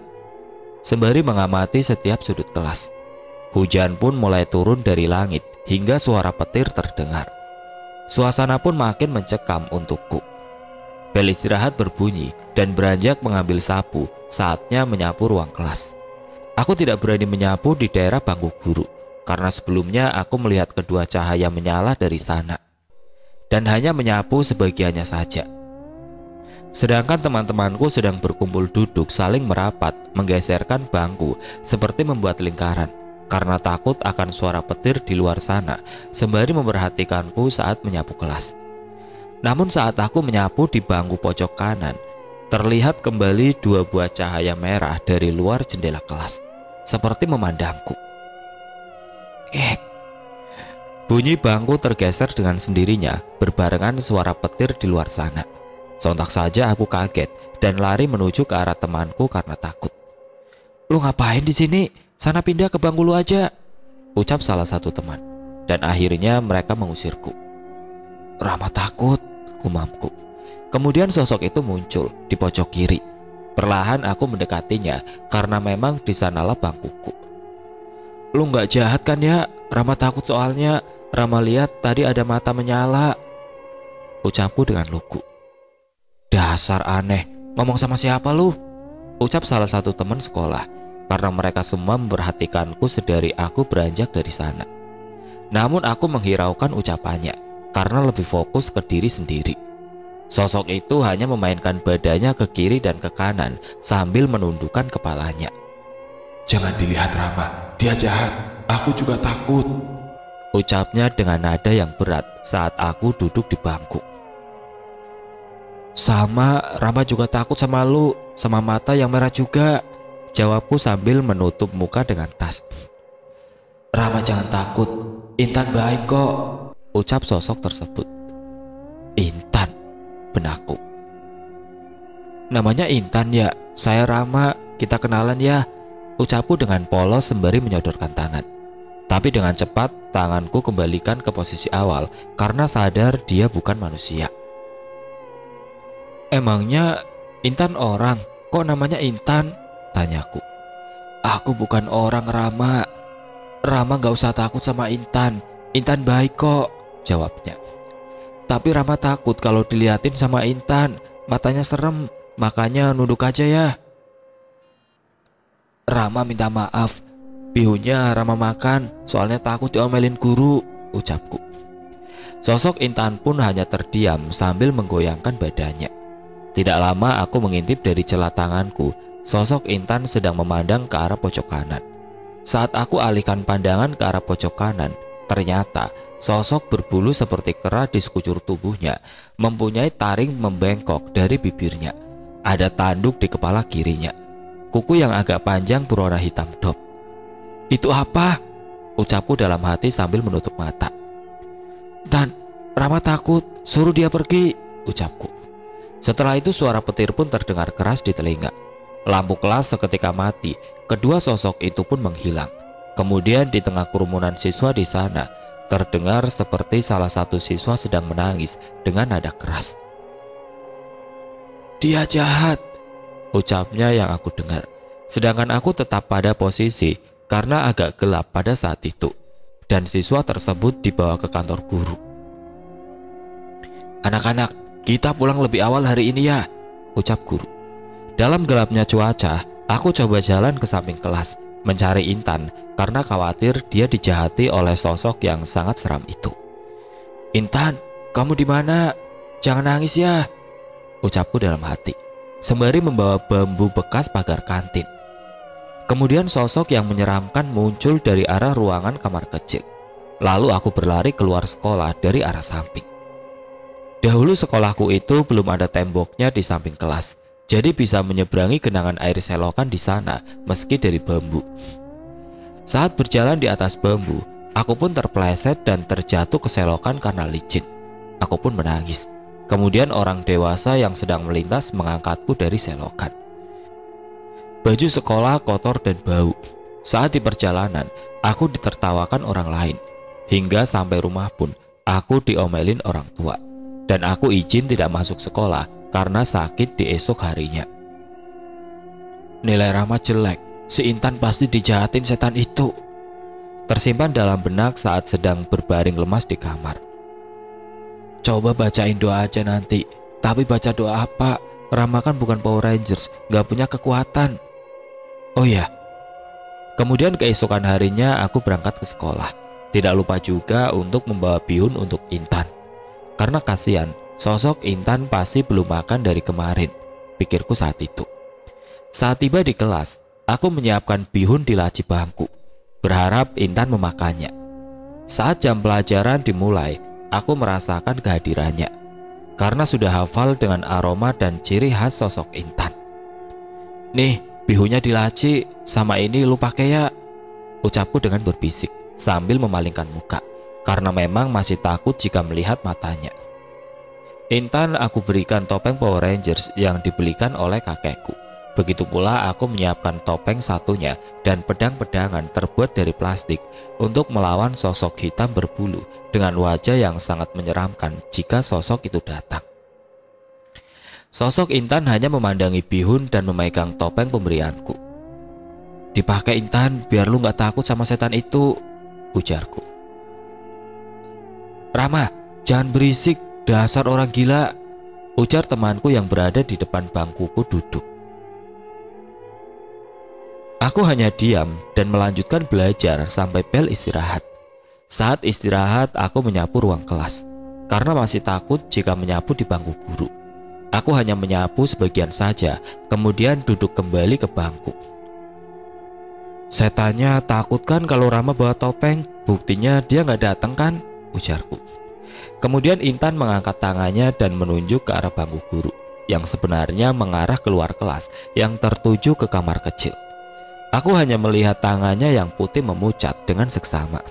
Sembari mengamati setiap sudut kelas. Hujan pun mulai turun dari langit hingga suara petir terdengar. Suasana pun makin mencekam untukku. Bel istirahat berbunyi dan beranjak mengambil sapu. Saatnya menyapu ruang kelas. Aku tidak berani menyapu di daerah bangku guru, karena sebelumnya aku melihat kedua cahaya menyala dari sana, dan hanya menyapu sebagiannya saja. Sedangkan teman-temanku sedang berkumpul duduk saling merapat, menggeserkan bangku seperti membuat lingkaran, karena takut akan suara petir di luar sana, sembari memperhatikanku saat menyapu kelas. Namun saat aku menyapu di bangku pojok kanan, terlihat kembali 2 buah cahaya merah dari luar jendela kelas, seperti memandangku. Bunyi bangku tergeser dengan sendirinya berbarengan suara petir di luar sana. Sontak saja aku kaget dan lari menuju ke arah temanku karena takut. "Lu ngapain di sini? Sana pindah ke bangku lu aja," ucap salah satu teman. Dan akhirnya mereka mengusirku. "Rama takut," gumamku. Kemudian sosok itu muncul di pojok kiri. Perlahan aku mendekatinya karena memang di sanalah bangkuku. "Lu nggak jahat kan ya? Rama takut soalnya. Rama lihat tadi ada mata menyala," ucapku dengan lugu. "Dasar aneh, ngomong sama siapa lu?" ucap salah satu teman sekolah, karena mereka semua memperhatikanku sedari aku beranjak dari sana. Namun aku menghiraukan ucapannya karena lebih fokus ke diri sendiri. Sosok itu hanya memainkan badannya ke kiri dan ke kanan sambil menundukkan kepalanya. "Jangan dilihat Rama, dia jahat. Aku juga takut," ucapnya dengan nada yang berat saat aku duduk di bangku. "Sama, Rama juga takut sama lu, sama mata yang merah juga," jawabku sambil menutup muka dengan tas. "Rama jangan takut, Intan baik kok," ucap sosok tersebut. "Intan," benakku. "Namanya Intan ya? Saya Rama, kita kenalan ya," ucapku dengan polos sembari menyodorkan tangan. Tapi dengan cepat tanganku kembalikan ke posisi awal karena sadar dia bukan manusia. "Emangnya Intan orang? Kok namanya Intan?" tanyaku. "Aku bukan orang, Rama. Rama gak usah takut sama Intan. Intan baik kok," jawabnya. "Tapi Rama takut kalau diliatin sama Intan. Matanya serem, makanya nunduk aja ya." "Rama minta maaf. Bihunnya Rama makan, soalnya takut diomelin guru," ucapku. Sosok Intan pun hanya terdiam sambil menggoyangkan badannya. Tidak lama aku mengintip dari celah tanganku. Sosok Intan sedang memandang ke arah pojok kanan. Saat aku alihkan pandangan ke arah pojok kanan, ternyata sosok berbulu seperti kera di sekujur tubuhnya, mempunyai taring membengkok dari bibirnya. Ada tanduk di kepala kirinya. Kuku yang agak panjang berwarna hitam dop. "Itu apa?" ucapku dalam hati sambil menutup mata. "Dan Rama takut, suruh dia pergi," ucapku. Setelah itu suara petir pun terdengar keras di telinga. Lampu kelas seketika mati. Kedua sosok itu pun menghilang. Kemudian di tengah kerumunan siswa di sana, terdengar seperti salah satu siswa sedang menangis dengan nada keras. "Dia jahat," ucapnya yang aku dengar. Sedangkan aku tetap pada posisi karena agak gelap pada saat itu. Dan siswa tersebut dibawa ke kantor guru. "Anak-anak, kita pulang lebih awal hari ini ya," ucap guru. Dalam gelapnya cuaca, aku coba jalan ke samping kelas mencari Intan karena khawatir dia dijahati oleh sosok yang sangat seram itu. "Intan, kamu di mana? Jangan nangis ya," ucapku dalam hati, sembari membawa bambu bekas pagar kantin. Kemudian sosok yang menyeramkan muncul dari arah ruangan kamar kecil. Lalu aku berlari keluar sekolah dari arah samping. Dahulu sekolahku itu belum ada temboknya di samping kelas, jadi bisa menyeberangi genangan air selokan di sana meski dari bambu. Saat berjalan di atas bambu, aku pun terpeleset dan terjatuh ke selokan karena licin. Aku pun menangis. Kemudian orang dewasa yang sedang melintas mengangkatku dari selokan. Baju sekolah kotor dan bau. Saat di perjalanan, aku ditertawakan orang lain. Hingga sampai rumah pun, aku diomelin orang tua. Dan aku izin tidak masuk sekolah karena sakit di esok harinya. "Nilai Rama jelek, si Intan pasti dijahatin setan itu," tersimpan dalam benak saat sedang berbaring lemas di kamar. "Coba bacain doa aja nanti. Tapi baca doa apa? Rama kan bukan Power Rangers, gak punya kekuatan." "Oh ya." Kemudian keesokan harinya aku berangkat ke sekolah. Tidak lupa juga untuk membawa bihun untuk Intan. Karena kasihan, sosok Intan pasti belum makan dari kemarin, pikirku saat itu. Saat tiba di kelas, aku menyiapkan bihun di laci bangku, berharap Intan memakannya. Saat jam pelajaran dimulai, aku merasakan kehadirannya, karena sudah hafal dengan aroma dan ciri khas sosok Intan. "Nih, bihunnya di laci, sama ini lu pakai ya," ucapku dengan berbisik sambil memalingkan muka. Karena memang masih takut jika melihat matanya. Intan aku berikan topeng Power Rangers yang dibelikan oleh kakekku. Begitu pula aku menyiapkan topeng satunya dan pedang-pedangan terbuat dari plastik untuk melawan sosok hitam berbulu dengan wajah yang sangat menyeramkan jika sosok itu datang. Sosok Intan hanya memandangi bihun dan memegang topeng pemberianku. "Dipakai Intan, biar lu gak takut sama setan itu," ujarku. "Rama, jangan berisik, dasar orang gila," ujar temanku yang berada di depan bangkuku duduk. Aku hanya diam dan melanjutkan belajar sampai bel istirahat. Saat istirahat, aku menyapu ruang kelas karena masih takut jika menyapu di bangku guru. Aku hanya menyapu sebagian saja, kemudian duduk kembali ke bangku. "Setannya takut kan kalau Rama bawa topeng? Buktinya dia gak datang kan?" ujarku. Kemudian Intan mengangkat tangannya dan menunjuk ke arah bangku guru yang sebenarnya mengarah keluar kelas yang tertuju ke kamar kecil. Aku hanya melihat tangannya yang putih memucat dengan seksama.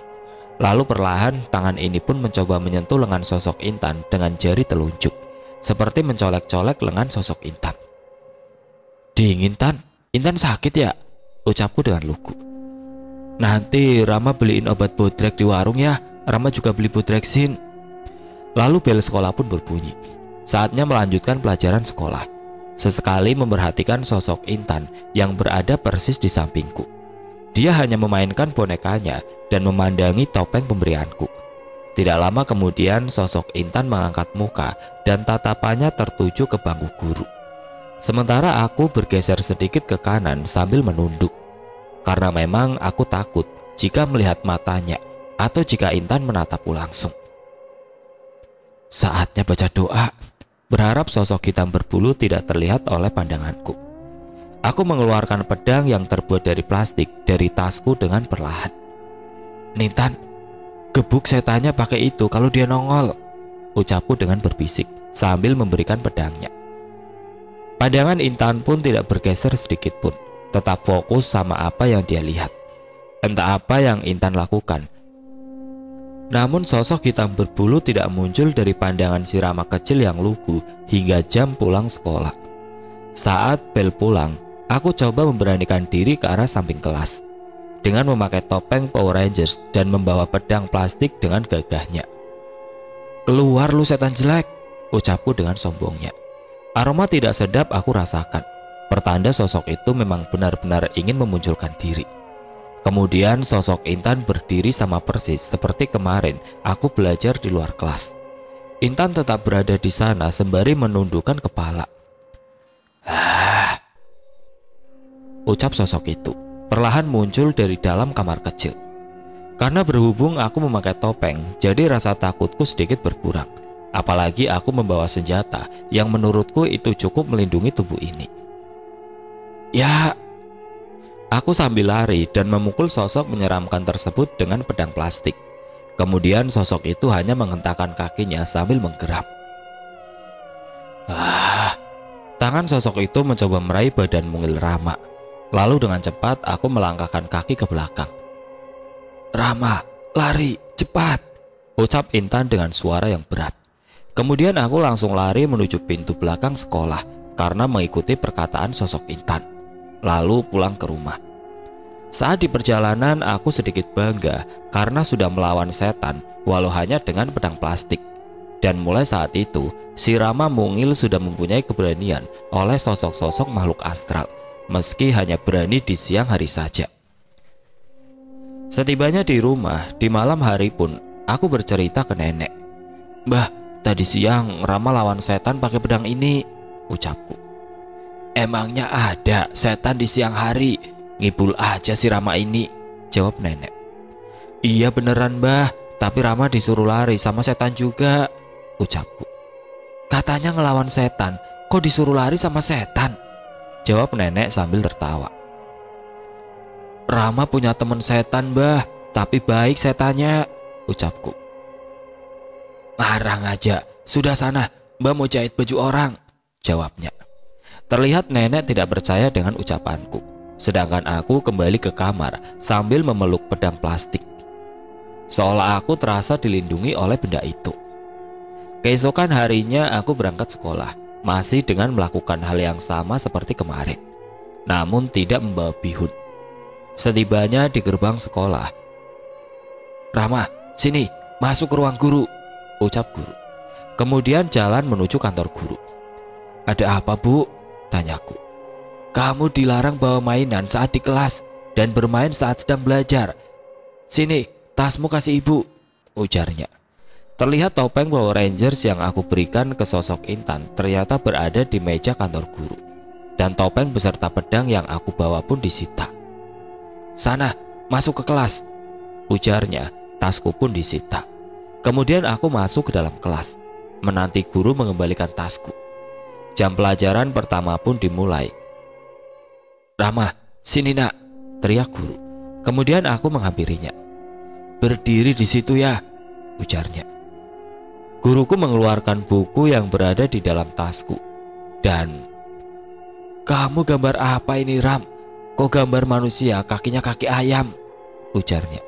Lalu perlahan tangan ini pun mencoba menyentuh lengan sosok Intan dengan jari telunjuk, seperti mencolek-colek lengan sosok Intan. "Dingin Tan, Intan sakit ya?" ucapku dengan lugu. Nanti Rama beliin obat bodrek di warung ya. Rama juga beli bodreksin. Lalu bel sekolah pun berbunyi. Saatnya melanjutkan pelajaran sekolah. Sesekali memperhatikan sosok Intan yang berada persis di sampingku. Dia hanya memainkan bonekanya dan memandangi topeng pemberianku. Tidak lama kemudian sosok Intan mengangkat muka dan tatapannya tertuju ke bangku guru. Sementara aku bergeser sedikit ke kanan sambil menunduk. Karena memang aku takut jika melihat matanya atau jika Intan menatapku langsung. Saatnya baca doa. Berharap sosok hitam berbulu tidak terlihat oleh pandanganku. Aku mengeluarkan pedang yang terbuat dari plastik dari tasku dengan perlahan. Nintan, gebuk setannya pakai itu kalau dia nongol, ucapku dengan berbisik sambil memberikan pedangnya. Pandangan Intan pun tidak bergeser sedikit pun, tetap fokus sama apa yang dia lihat. Entah apa yang Intan lakukan. Namun sosok hitam berbulu tidak muncul dari pandangan si Rama kecil yang lugu hingga jam pulang sekolah. Saat bel pulang, aku coba memberanikan diri ke arah samping kelas dengan memakai topeng Power Rangers dan membawa pedang plastik dengan gagahnya. Keluar lu setan jelek, ucapku dengan sombongnya. Aroma tidak sedap aku rasakan, pertanda sosok itu memang benar-benar ingin memunculkan diri. Kemudian sosok Intan berdiri sama persis seperti kemarin aku belajar di luar kelas. Intan tetap berada di sana sembari menundukkan kepala. Ucap sosok itu perlahan muncul dari dalam kamar kecil. Karena berhubung aku memakai topeng, jadi rasa takutku sedikit berkurang. Apalagi aku membawa senjata yang menurutku itu cukup melindungi tubuh ini. Ya, aku sambil lari dan memukul sosok menyeramkan tersebut dengan pedang plastik. Kemudian sosok itu hanya menghentakkan kakinya sambil menggeram. Tangan sosok itu mencoba meraih badan mungil Rama. Lalu dengan cepat aku melangkahkan kaki ke belakang. Rama, lari, cepat, ucap Intan dengan suara yang berat. Kemudian aku langsung lari menuju pintu belakang sekolah karena mengikuti perkataan sosok Intan. Lalu pulang ke rumah. Saat di perjalanan aku sedikit bangga karena sudah melawan setan walau hanya dengan pedang plastik. Dan mulai saat itu si Rama mungil sudah mempunyai keberanian oleh sosok-sosok makhluk astral, meski hanya berani di siang hari saja. Setibanya di rumah, di malam hari pun aku bercerita ke nenek. Mbah, tadi siang Rama lawan setan pakai pedang ini, ucapku. Emangnya ada setan di siang hari? Ngibul aja si Rama ini, jawab nenek. Iya beneran mbah, tapi Rama disuruh lari sama setan juga, ucapku. Katanya ngelawan setan, kok disuruh lari sama setan? Jawab nenek sambil tertawa. Rama punya teman setan mbah, tapi baik setannya, ucapku. Larang aja, sudah sana, mbah mau jahit baju orang, jawabnya. Terlihat nenek tidak percaya dengan ucapanku, sedangkan aku kembali ke kamar sambil memeluk pedang plastik. Seolah aku terasa dilindungi oleh benda itu. Keesokan harinya aku berangkat sekolah, masih dengan melakukan hal yang sama seperti kemarin, namun tidak membawa bihun. Setibanya di gerbang sekolah, Rama, sini, masuk ke ruang guru, ucap guru. Kemudian jalan menuju kantor guru. Ada apa bu? Tanyaku. Kamu dilarang bawa mainan saat di kelas dan bermain saat sedang belajar. Sini, tasmu kasih ibu, ujarnya. Terlihat topeng Power Rangers yang aku berikan ke sosok Intan ternyata berada di meja kantor guru. Dan topeng beserta pedang yang aku bawa pun disita. Sana, masuk ke kelas, ujarnya. Tasku pun disita. Kemudian aku masuk ke dalam kelas, menanti guru mengembalikan tasku. Jam pelajaran pertama pun dimulai. Rama, sini nak, teriak guru. Kemudian aku menghampirinya. Berdiri di situ ya, ujarnya. Guruku mengeluarkan buku yang berada di dalam tasku. Dan, kamu gambar apa ini Ram? Kok gambar manusia kakinya kaki ayam? Ujarnya.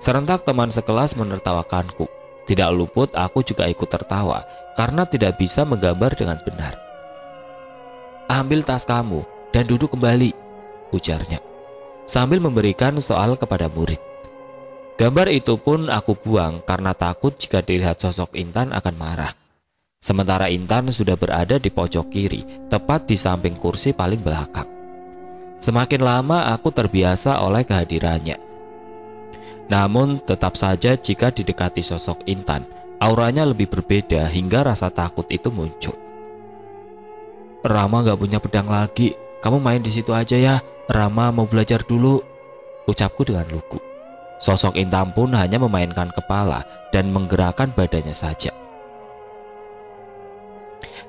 Serentak teman sekelas menertawakanku. Tidak luput aku juga ikut tertawa karena tidak bisa menggambar dengan benar. Ambil tas kamu dan duduk kembali, ujarnya. sambil memberikan soal kepada murid. Gambar itu pun aku buang karena takut jika dilihat sosok Intan akan marah. Sementara Intan sudah berada di pojok kiri, tepat di samping kursi paling belakang. Semakin lama aku terbiasa oleh kehadirannya. Namun tetap saja jika didekati sosok Intan, auranya lebih berbeda hingga rasa takut itu muncul. "Rama gak punya pedang lagi, kamu main di situ aja ya. Rama mau belajar dulu," ucapku dengan lugu. Sosok Intan pun hanya memainkan kepala dan menggerakkan badannya saja.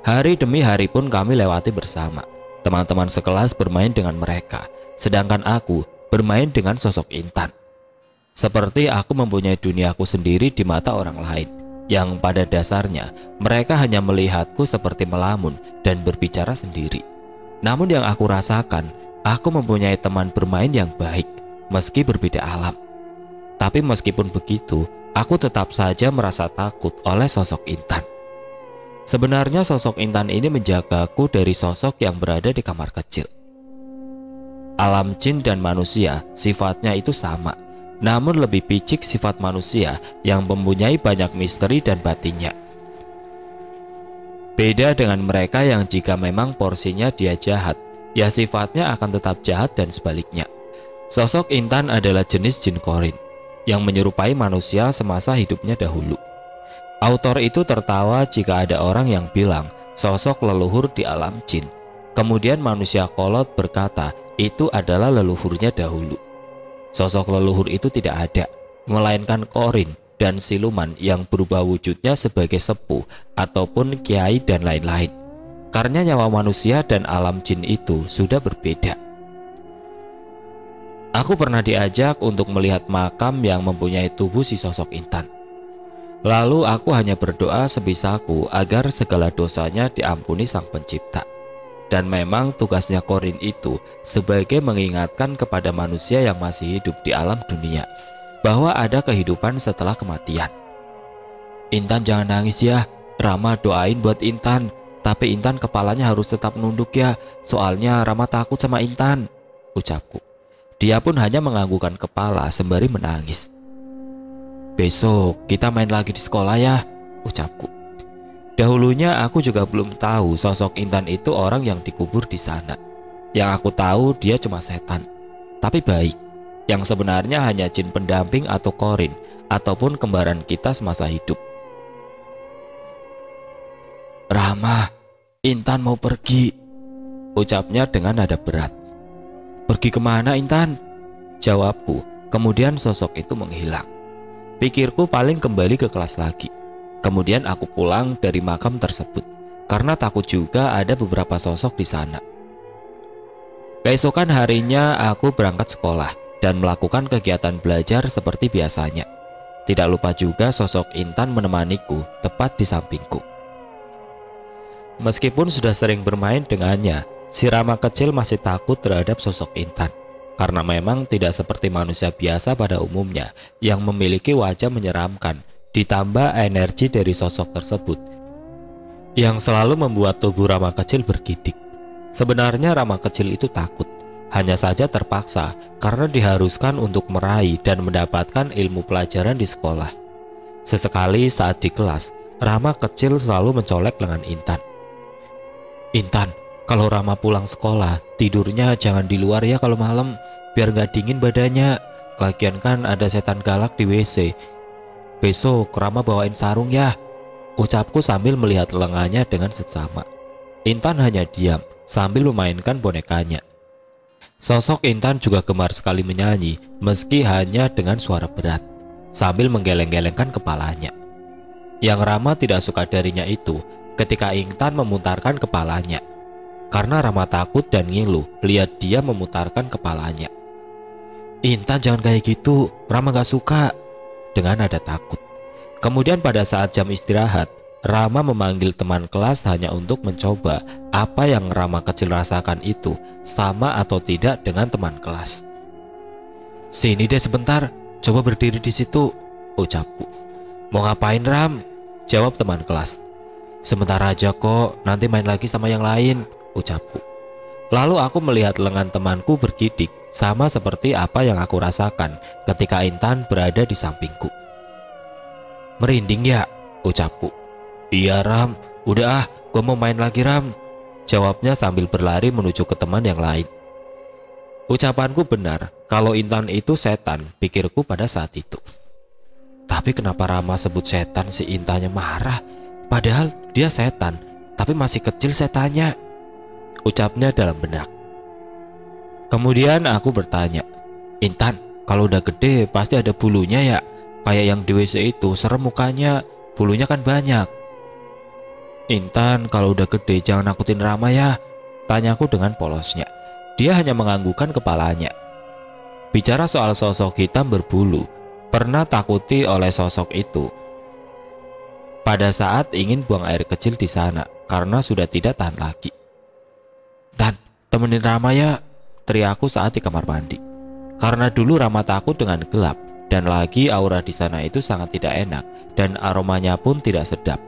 Hari demi hari pun kami lewati bersama. Teman-teman sekelas bermain dengan mereka, sedangkan aku bermain dengan sosok Intan. Seperti aku mempunyai duniaku sendiri di mata orang lain, yang pada dasarnya mereka hanya melihatku seperti melamun dan berbicara sendiri. Namun yang aku rasakan, aku mempunyai teman bermain yang baik, meski berbeda alam. Tapi meskipun begitu, aku tetap saja merasa takut oleh sosok Intan. Sebenarnya sosok Intan ini menjagaku dari sosok yang berada di kamar kecil. Alam jin dan manusia sifatnya itu sama, namun lebih picik sifat manusia yang mempunyai banyak misteri dan batinnya. Beda dengan mereka yang jika memang porsinya dia jahat, ya sifatnya akan tetap jahat dan sebaliknya. Sosok Intan adalah jenis jin korin yang menyerupai manusia semasa hidupnya dahulu. Autor itu tertawa jika ada orang yang bilang sosok leluhur di alam jin. Kemudian manusia kolot berkata itu adalah leluhurnya dahulu. Sosok leluhur itu tidak ada, melainkan korin dan siluman yang berubah wujudnya sebagai sepuh ataupun kiai dan lain-lain. Karena nyawa manusia dan alam jin itu sudah berbeda. Aku pernah diajak untuk melihat makam yang mempunyai tubuh si sosok Intan. Lalu aku hanya berdoa sebisaku agar segala dosanya diampuni Sang Pencipta. Dan memang tugasnya korin itu sebagai mengingatkan kepada manusia yang masih hidup di alam dunia bahwa ada kehidupan setelah kematian. "Intan jangan nangis ya, Rama doain buat Intan. Tapi Intan kepalanya harus tetap nunduk ya, soalnya Rama takut sama Intan," ucapku. Dia pun hanya menganggukkan kepala sembari menangis. "Besok kita main lagi di sekolah ya," ucapku. Dahulunya aku juga belum tahu sosok Intan itu orang yang dikubur di sana. Yang aku tahu dia cuma setan, tapi baik, yang sebenarnya hanya jin pendamping atau korin, ataupun kembaran kita semasa hidup. "Rama, Intan mau pergi," ucapnya dengan nada berat. "Pergi kemana Intan?" jawabku. Kemudian sosok itu menghilang. Pikirku paling kembali ke kelas lagi. Kemudian aku pulang dari makam tersebut karena takut juga ada beberapa sosok di sana. Keesokan harinya aku berangkat sekolah dan melakukan kegiatan belajar seperti biasanya. Tidak lupa juga sosok Intan menemaniku tepat di sampingku. Meskipun sudah sering bermain dengannya, si Rama kecil masih takut terhadap sosok Intan, karena memang tidak seperti manusia biasa pada umumnya yang memiliki wajah menyeramkan, ditambah energi dari sosok tersebut yang selalu membuat tubuh Rama kecil bergidik. Sebenarnya Rama kecil itu takut, hanya saja terpaksa karena diharuskan untuk meraih dan mendapatkan ilmu pelajaran di sekolah. Sesekali saat di kelas, Rama kecil selalu mencolek lengan Intan. "Intan, kalau Rama pulang sekolah, tidurnya jangan di luar ya kalau malam, biar gak dingin badannya. Lagian kan ada setan galak di WC. Besok Rama bawain sarung ya," ucapku sambil melihat lengannya dengan seksama. Intan hanya diam sambil memainkan bonekanya. Sosok Intan juga gemar sekali menyanyi, meski hanya dengan suara berat, sambil menggeleng-gelengkan kepalanya. Yang Rama tidak suka darinya itu ketika Intan memutarkan kepalanya, karena Rama takut dan ngilu lihat dia memutarkan kepalanya. "Intan jangan kayak gitu, Rama gak suka," dengan nada takut. Kemudian pada saat jam istirahat, Rama memanggil teman kelas hanya untuk mencoba apa yang Rama kecil rasakan itu sama atau tidak dengan teman kelas. "Sini deh sebentar, coba berdiri di situ," ucapku. "Mau ngapain Ram?" jawab teman kelas. "Sebentar aja kok, nanti main lagi sama yang lain," ucapku. Lalu aku melihat lengan temanku bergidik sama seperti apa yang aku rasakan ketika Intan berada di sampingku. "Merinding ya?" ucapku. "Iya Ram, udah gue mau main lagi Ram," jawabnya sambil berlari menuju ke teman yang lain. Ucapanku benar, kalau Intan itu setan, pikirku pada saat itu. Tapi kenapa Rama sebut setan si Intannya marah? Padahal dia setan, tapi masih kecil setannya, ucapnya dalam benak. Kemudian aku bertanya, "Intan, kalau udah gede pasti ada bulunya ya? Kayak yang di WC itu, serem mukanya, bulunya kan banyak." "Intan, kalau udah gede jangan nakutin Rama ya," tanyaku dengan polosnya. Dia hanya menganggukkan kepalanya. Bicara soal sosok hitam berbulu, pernah takuti oleh sosok itu pada saat ingin buang air kecil di sana karena sudah tidak tahan lagi. "Dan temenin Rama ya," teriakku saat di kamar mandi. Karena dulu Rama takut dengan gelap, dan lagi aura di sana itu sangat tidak enak dan aromanya pun tidak sedap.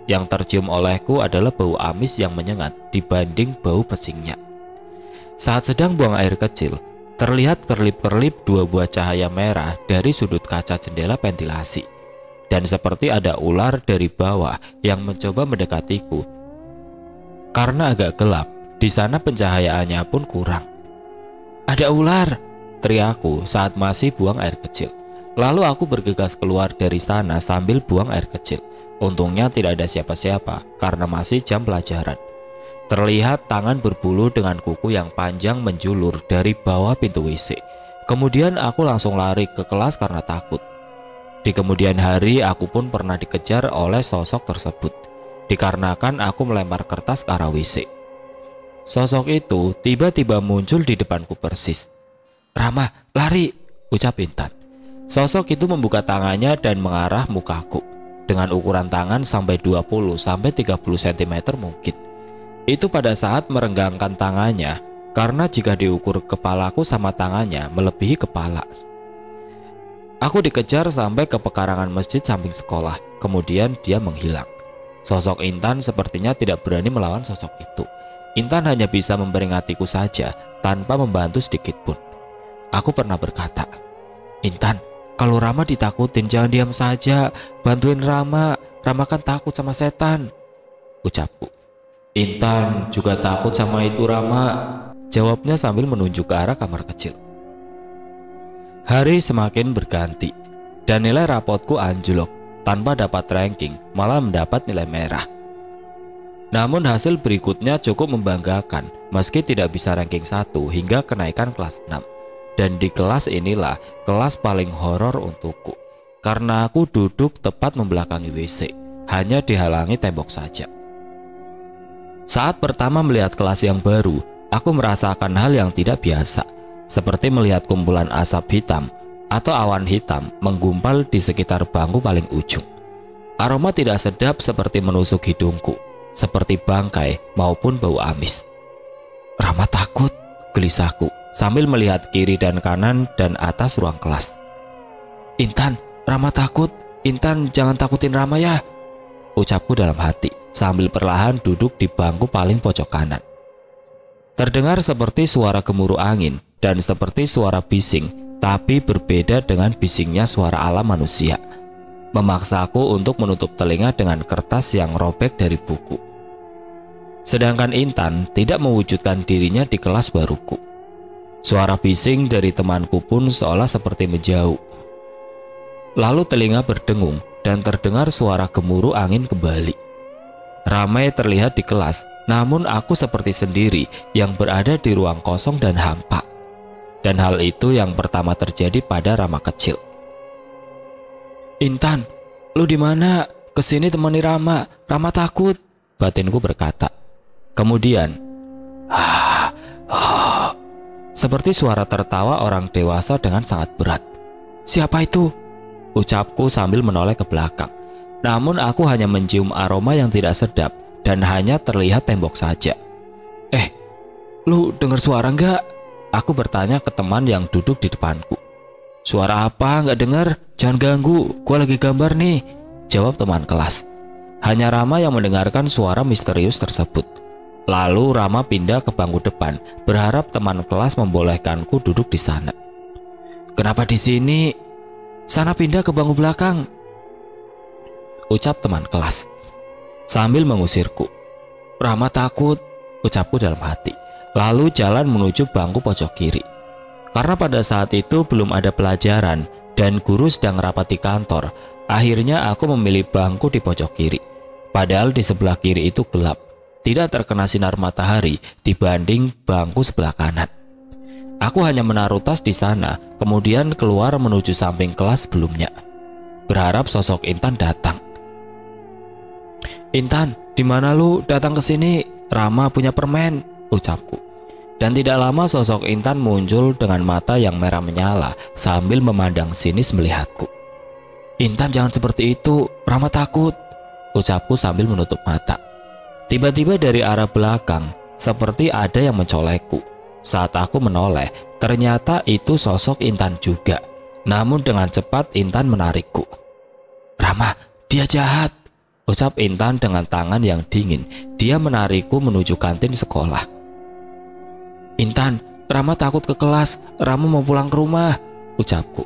Yang tercium olehku adalah bau amis yang menyengat dibanding bau pesingnya. Saat sedang buang air kecil, terlihat kerlip-kerlip dua buah cahaya merah dari sudut kaca jendela ventilasi. Dan seperti ada ular dari bawah yang mencoba mendekatiku. Karena agak gelap, di sana pencahayaannya pun kurang. "Ada ular!" teriakku saat masih buang air kecil. Lalu aku bergegas keluar dari sana sambil buang air kecil. Untungnya tidak ada siapa-siapa karena masih jam pelajaran. Terlihat tangan berbulu dengan kuku yang panjang menjulur dari bawah pintu WC. Kemudian aku langsung lari ke kelas karena takut. Di kemudian hari aku pun pernah dikejar oleh sosok tersebut, dikarenakan aku melempar kertas ke arah WC. Sosok itu tiba-tiba muncul di depanku persis. "Rama, lari!" ucap Intan. Sosok itu membuka tangannya dan mengarah mukaku dengan ukuran tangan sampai 20-30 cm mungkin. Itu pada saat merenggangkan tangannya, karena jika diukur kepalaku sama tangannya melebihi kepala. Aku dikejar sampai ke pekarangan masjid samping sekolah, kemudian dia menghilang. Sosok Intan sepertinya tidak berani melawan sosok itu. Intan hanya bisa memperingatiku saja tanpa membantu sedikit pun. Aku pernah berkata, "Intan, kalau Rama ditakutin jangan diam saja, bantuin Rama, Rama kan takut sama setan," ucapku. "Intan juga takut sama itu Rama," jawabnya sambil menunjuk ke arah kamar kecil. Hari semakin berganti dan nilai rapotku anjlok. Tanpa dapat ranking, malah mendapat nilai merah. Namun hasil berikutnya cukup membanggakan, meski tidak bisa ranking 1 hingga kenaikan kelas 6. Dan di kelas inilah kelas paling horor untukku, karena aku duduk tepat membelakangi WC, hanya dihalangi tembok saja. Saat pertama melihat kelas yang baru, aku merasakan hal yang tidak biasa, seperti melihat kumpulan asap hitam atau awan hitam menggumpal di sekitar bangku paling ujung. Aroma tidak sedap seperti menusuk hidungku, seperti bangkai maupun bau amis. "Rama takut," gelisahku sambil melihat kiri dan kanan dan atas ruang kelas. "Intan, Rama takut. Intan jangan takutin Rama ya," ucapku dalam hati sambil perlahan duduk di bangku paling pojok kanan. Terdengar seperti suara gemuruh angin dan seperti suara bising, tapi berbeda dengan bisingnya suara alam manusia. Memaksaku untuk menutup telinga dengan kertas yang robek dari buku. Sedangkan Intan tidak mewujudkan dirinya di kelas baruku. Suara bising dari temanku pun seolah seperti menjauh. Lalu telinga berdengung dan terdengar suara gemuruh angin kembali. Ramai terlihat di kelas, namun aku seperti sendiri yang berada di ruang kosong dan hampa. Dan hal itu yang pertama terjadi pada Rama kecil. "Intan, lu di mana? Kesini temani Rama. Rama takut," batinku berkata. Kemudian, seperti suara tertawa orang dewasa dengan sangat berat. "Siapa itu?" ucapku sambil menoleh ke belakang. Namun aku hanya mencium aroma yang tidak sedap dan hanya terlihat tembok saja. Lu dengar suara enggak?" Aku bertanya ke teman yang duduk di depanku. "Suara apa? Nggak dengar? Jangan ganggu, gua lagi gambar nih," jawab teman kelas. Hanya Rama yang mendengarkan suara misterius tersebut. Lalu Rama pindah ke bangku depan, berharap teman kelas membolehkanku duduk di sana. "Kenapa di sini? Sana pindah ke bangku belakang," ucap teman kelas sambil mengusirku. "Rama takut," ucapku dalam hati. Lalu jalan menuju bangku pojok kiri. Karena pada saat itu belum ada pelajaran dan guru sedang rapat di kantor, akhirnya aku memilih bangku di pojok kiri. Padahal di sebelah kiri itu gelap, tidak terkena sinar matahari dibanding bangku sebelah kanan. Aku hanya menaruh tas di sana, kemudian keluar menuju samping kelas sebelumnya, berharap sosok Intan datang. "Intan, di mana lu datang ke sini? Rama punya permen," ucapku. Dan tidak lama sosok Intan muncul dengan mata yang merah menyala sambil memandang sinis melihatku. "Intan, jangan seperti itu, Rama takut," ucapku sambil menutup mata. Tiba-tiba dari arah belakang seperti ada yang mencolekku. Saat aku menoleh, ternyata itu sosok Intan juga. Namun dengan cepat Intan menarikku. "Rama, dia jahat," ucap Intan dengan tangan yang dingin. Dia menarikku menuju kantin sekolah. "Intan, Rama takut ke kelas, Rama mau pulang ke rumah," ucapku.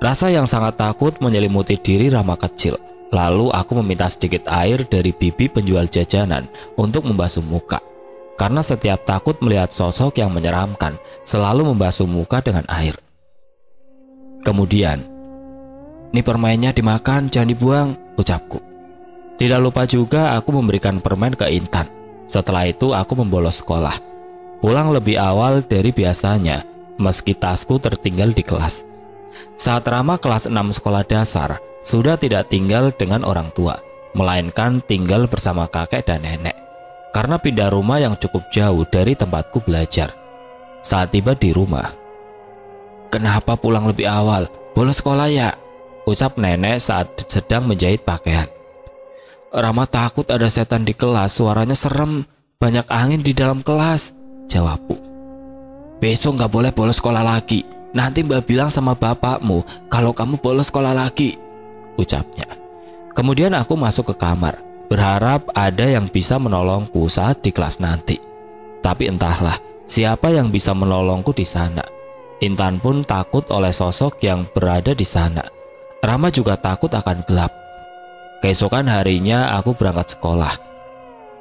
Rasa yang sangat takut menyelimuti diri Rama kecil. Lalu aku meminta sedikit air dari bibi penjual jajanan untuk membasuh muka. Karena setiap takut melihat sosok yang menyeramkan, selalu membasuh muka dengan air. Kemudian, "Ini permennya dimakan, jangan dibuang," ucapku. Tidak lupa juga aku memberikan permen ke Intan. Setelah itu aku membolos sekolah. Pulang lebih awal dari biasanya, meski tasku tertinggal di kelas. Saat Rama kelas 6 sekolah dasar, sudah tidak tinggal dengan orang tua, melainkan tinggal bersama kakek dan nenek. Karena pindah rumah yang cukup jauh dari tempatku belajar. Saat tiba di rumah, "Kenapa pulang lebih awal? Bolos sekolah ya?" ucap nenek saat sedang menjahit pakaian. "Rama takut ada setan di kelas, suaranya serem, banyak angin di dalam kelas," jawabku. "Besok nggak boleh bolos sekolah lagi. Nanti Mbak bilang sama bapakmu kalau kamu bolos sekolah lagi," ucapnya. Kemudian aku masuk ke kamar, berharap ada yang bisa menolongku saat di kelas nanti. Tapi entahlah siapa yang bisa menolongku di sana. Intan pun takut oleh sosok yang berada di sana. Rama juga takut akan gelap. Keesokan harinya aku berangkat sekolah.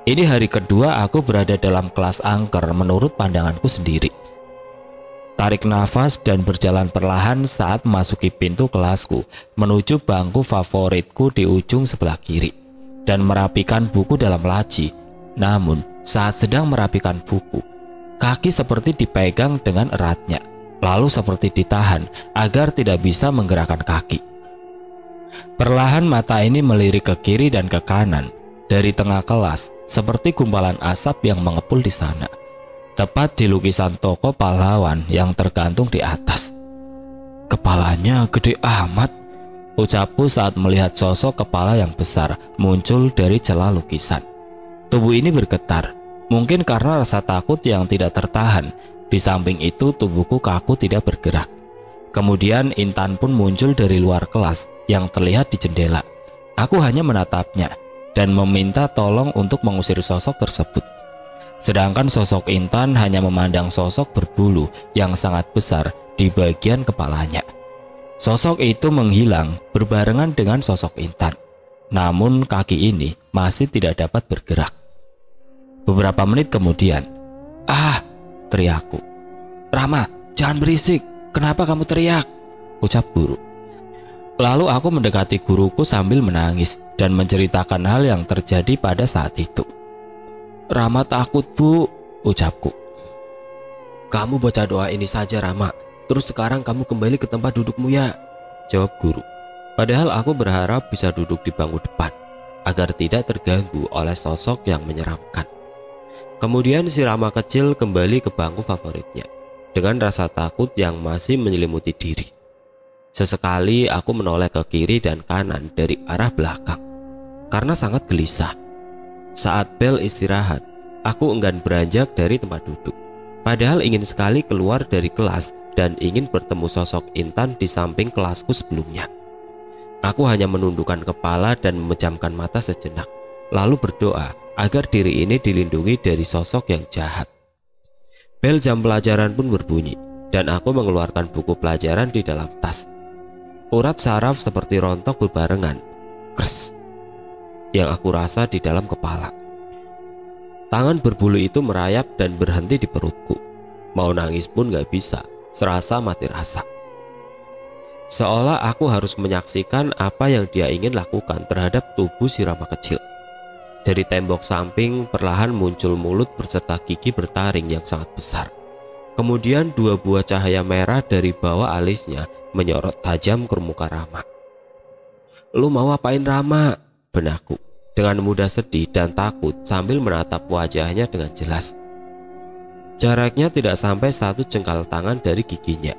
Ini hari kedua aku berada dalam kelas angker menurut pandanganku sendiri. Tarik nafas dan berjalan perlahan saat memasuki pintu kelasku menuju bangku favoritku di ujung sebelah kiri dan merapikan buku dalam laci. Namun saat sedang merapikan buku, kaki seperti dipegang dengan eratnya, lalu seperti ditahan agar tidak bisa menggerakkan kaki. Perlahan mata ini melirik ke kiri dan ke kanan. Dari tengah kelas, seperti gumpalan asap yang mengepul di sana, tepat di lukisan tokoh pahlawan yang tergantung di atas. "Kepalanya gede amat," ucapku saat melihat sosok kepala yang besar muncul dari celah lukisan. Tubuh ini bergetar, mungkin karena rasa takut yang tidak tertahan. Di samping itu tubuhku kaku tidak bergerak. Kemudian Intan pun muncul dari luar kelas yang terlihat di jendela. Aku hanya menatapnya dan meminta tolong untuk mengusir sosok tersebut. Sedangkan sosok Intan hanya memandang sosok berbulu yang sangat besar di bagian kepalanya. Sosok itu menghilang berbarengan dengan sosok Intan. Namun kaki ini masih tidak dapat bergerak. Beberapa menit kemudian, "Ah!" teriakku. "Rama, jangan berisik. Kenapa kamu teriak?" ucap guru. Lalu aku mendekati guruku sambil menangis dan menceritakan hal yang terjadi pada saat itu. "Rama takut, Bu," ucapku. "Kamu baca doa ini saja, Rama. Terus sekarang kamu kembali ke tempat dudukmu ya," jawab guru. Padahal aku berharap bisa duduk di bangku depan agar tidak terganggu oleh sosok yang menyeramkan. Kemudian si Rama kecil kembali ke bangku favoritnya dengan rasa takut yang masih menyelimuti diri. Sesekali aku menoleh ke kiri dan kanan dari arah belakang karena sangat gelisah. Saat bel istirahat, aku enggan beranjak dari tempat duduk. Padahal ingin sekali keluar dari kelas dan ingin bertemu sosok Intan di samping kelasku sebelumnya. Aku hanya menundukkan kepala dan memejamkan mata sejenak, lalu berdoa agar diri ini dilindungi dari sosok yang jahat. Bel jam pelajaran pun berbunyi dan aku mengeluarkan buku pelajaran di dalam tas. Urat saraf seperti rontok berbarengan, kres, yang aku rasa di dalam kepala. Tangan berbulu itu merayap dan berhenti di perutku. Mau nangis pun gak bisa, serasa mati rasa. Seolah aku harus menyaksikan apa yang dia ingin lakukan terhadap tubuh si Rama kecil. Dari tembok samping perlahan muncul mulut berserta gigi bertaring yang sangat besar. Kemudian 2 buah cahaya merah dari bawah alisnya menyorot tajam ke muka Rama. "Lu mau apain Rama?" benakku dengan mudah sedih dan takut sambil menatap wajahnya dengan jelas. Jaraknya tidak sampai 1 jengkal tangan dari giginya.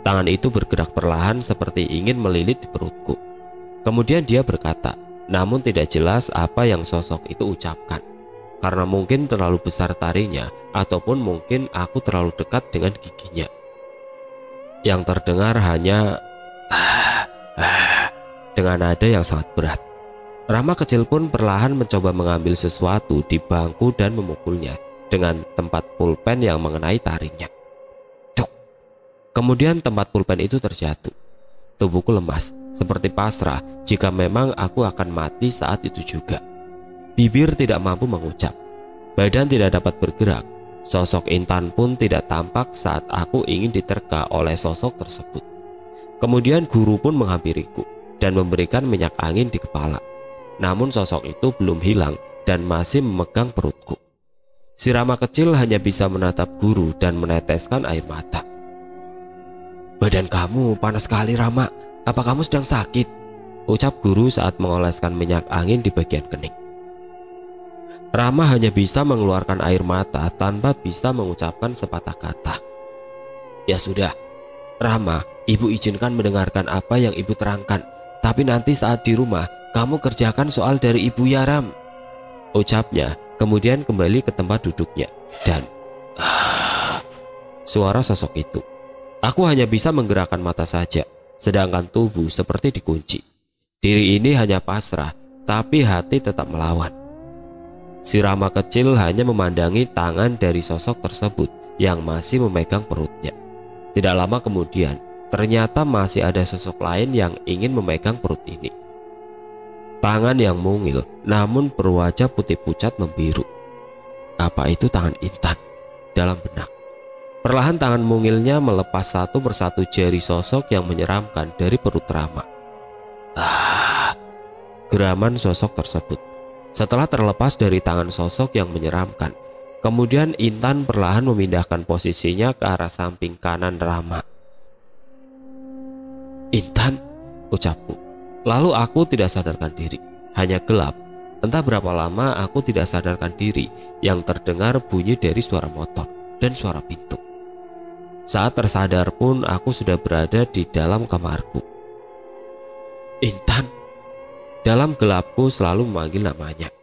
Tangan itu bergerak perlahan seperti ingin melilit di perutku. Kemudian dia berkata, namun tidak jelas apa yang sosok itu ucapkan. Karena mungkin terlalu besar taringnya ataupun mungkin aku terlalu dekat dengan giginya. Yang terdengar hanya dengan nada yang sangat berat. Rama kecil pun perlahan mencoba mengambil sesuatu di bangku dan memukulnya dengan tempat pulpen yang mengenai taringnya. Duk. Kemudian tempat pulpen itu terjatuh. Tubuhku lemas, seperti pasrah jika memang aku akan mati saat itu juga. Bibir tidak mampu mengucap, badan tidak dapat bergerak. Sosok Intan pun tidak tampak saat aku ingin diterka oleh sosok tersebut. Kemudian guru pun menghampiriku dan memberikan minyak angin di kepala. Namun sosok itu belum hilang dan masih memegang perutku. Si Rama kecil hanya bisa menatap guru dan meneteskan air mata. "Badan kamu panas sekali Rama, apa kamu sedang sakit?" ucap guru saat mengoleskan minyak angin di bagian kening. Rama hanya bisa mengeluarkan air mata tanpa bisa mengucapkan sepatah kata. "Ya sudah, Rama, ibu izinkan mendengarkan apa yang ibu terangkan. Tapi nanti saat di rumah, kamu kerjakan soal dari ibu ya Ram," ucapnya, kemudian kembali ke tempat duduknya. Dan suara sosok itu. Aku hanya bisa menggerakkan mata saja, sedangkan tubuh seperti dikunci. Diri ini hanya pasrah, tapi hati tetap melawan. Si Rama kecil hanya memandangi tangan dari sosok tersebut yang masih memegang perutnya. Tidak lama kemudian, ternyata masih ada sosok lain yang ingin memegang perut ini. Tangan yang mungil namun berwajah putih pucat membiru. Apa itu tangan Intan? Dalam benak. Perlahan tangan mungilnya melepas satu persatu jari sosok yang menyeramkan dari perut Rama. Geraman sosok tersebut. Setelah terlepas dari tangan sosok yang menyeramkan, kemudian Intan perlahan memindahkan posisinya ke arah samping kanan Rama. "Intan," ucapku. Lalu aku tidak sadarkan diri, hanya gelap. Entah berapa lama aku tidak sadarkan diri yang terdengar bunyi dari suara motor dan suara pintu. Saat tersadar pun aku sudah berada di dalam kamarku. "Intan." Dalam gelapku selalu memanggil namanya.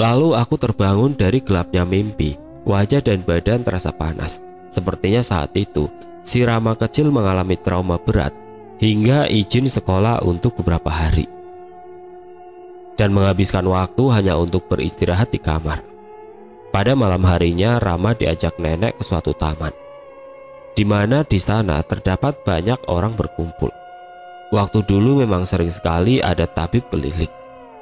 Lalu aku terbangun dari gelapnya mimpi. Wajah dan badan terasa panas. Sepertinya saat itu si Rama kecil mengalami trauma berat hingga izin sekolah untuk beberapa hari dan menghabiskan waktu hanya untuk beristirahat di kamar. Pada malam harinya Rama diajak nenek ke suatu taman, di mana di sana terdapat banyak orang berkumpul. Waktu dulu memang sering sekali ada tabib keliling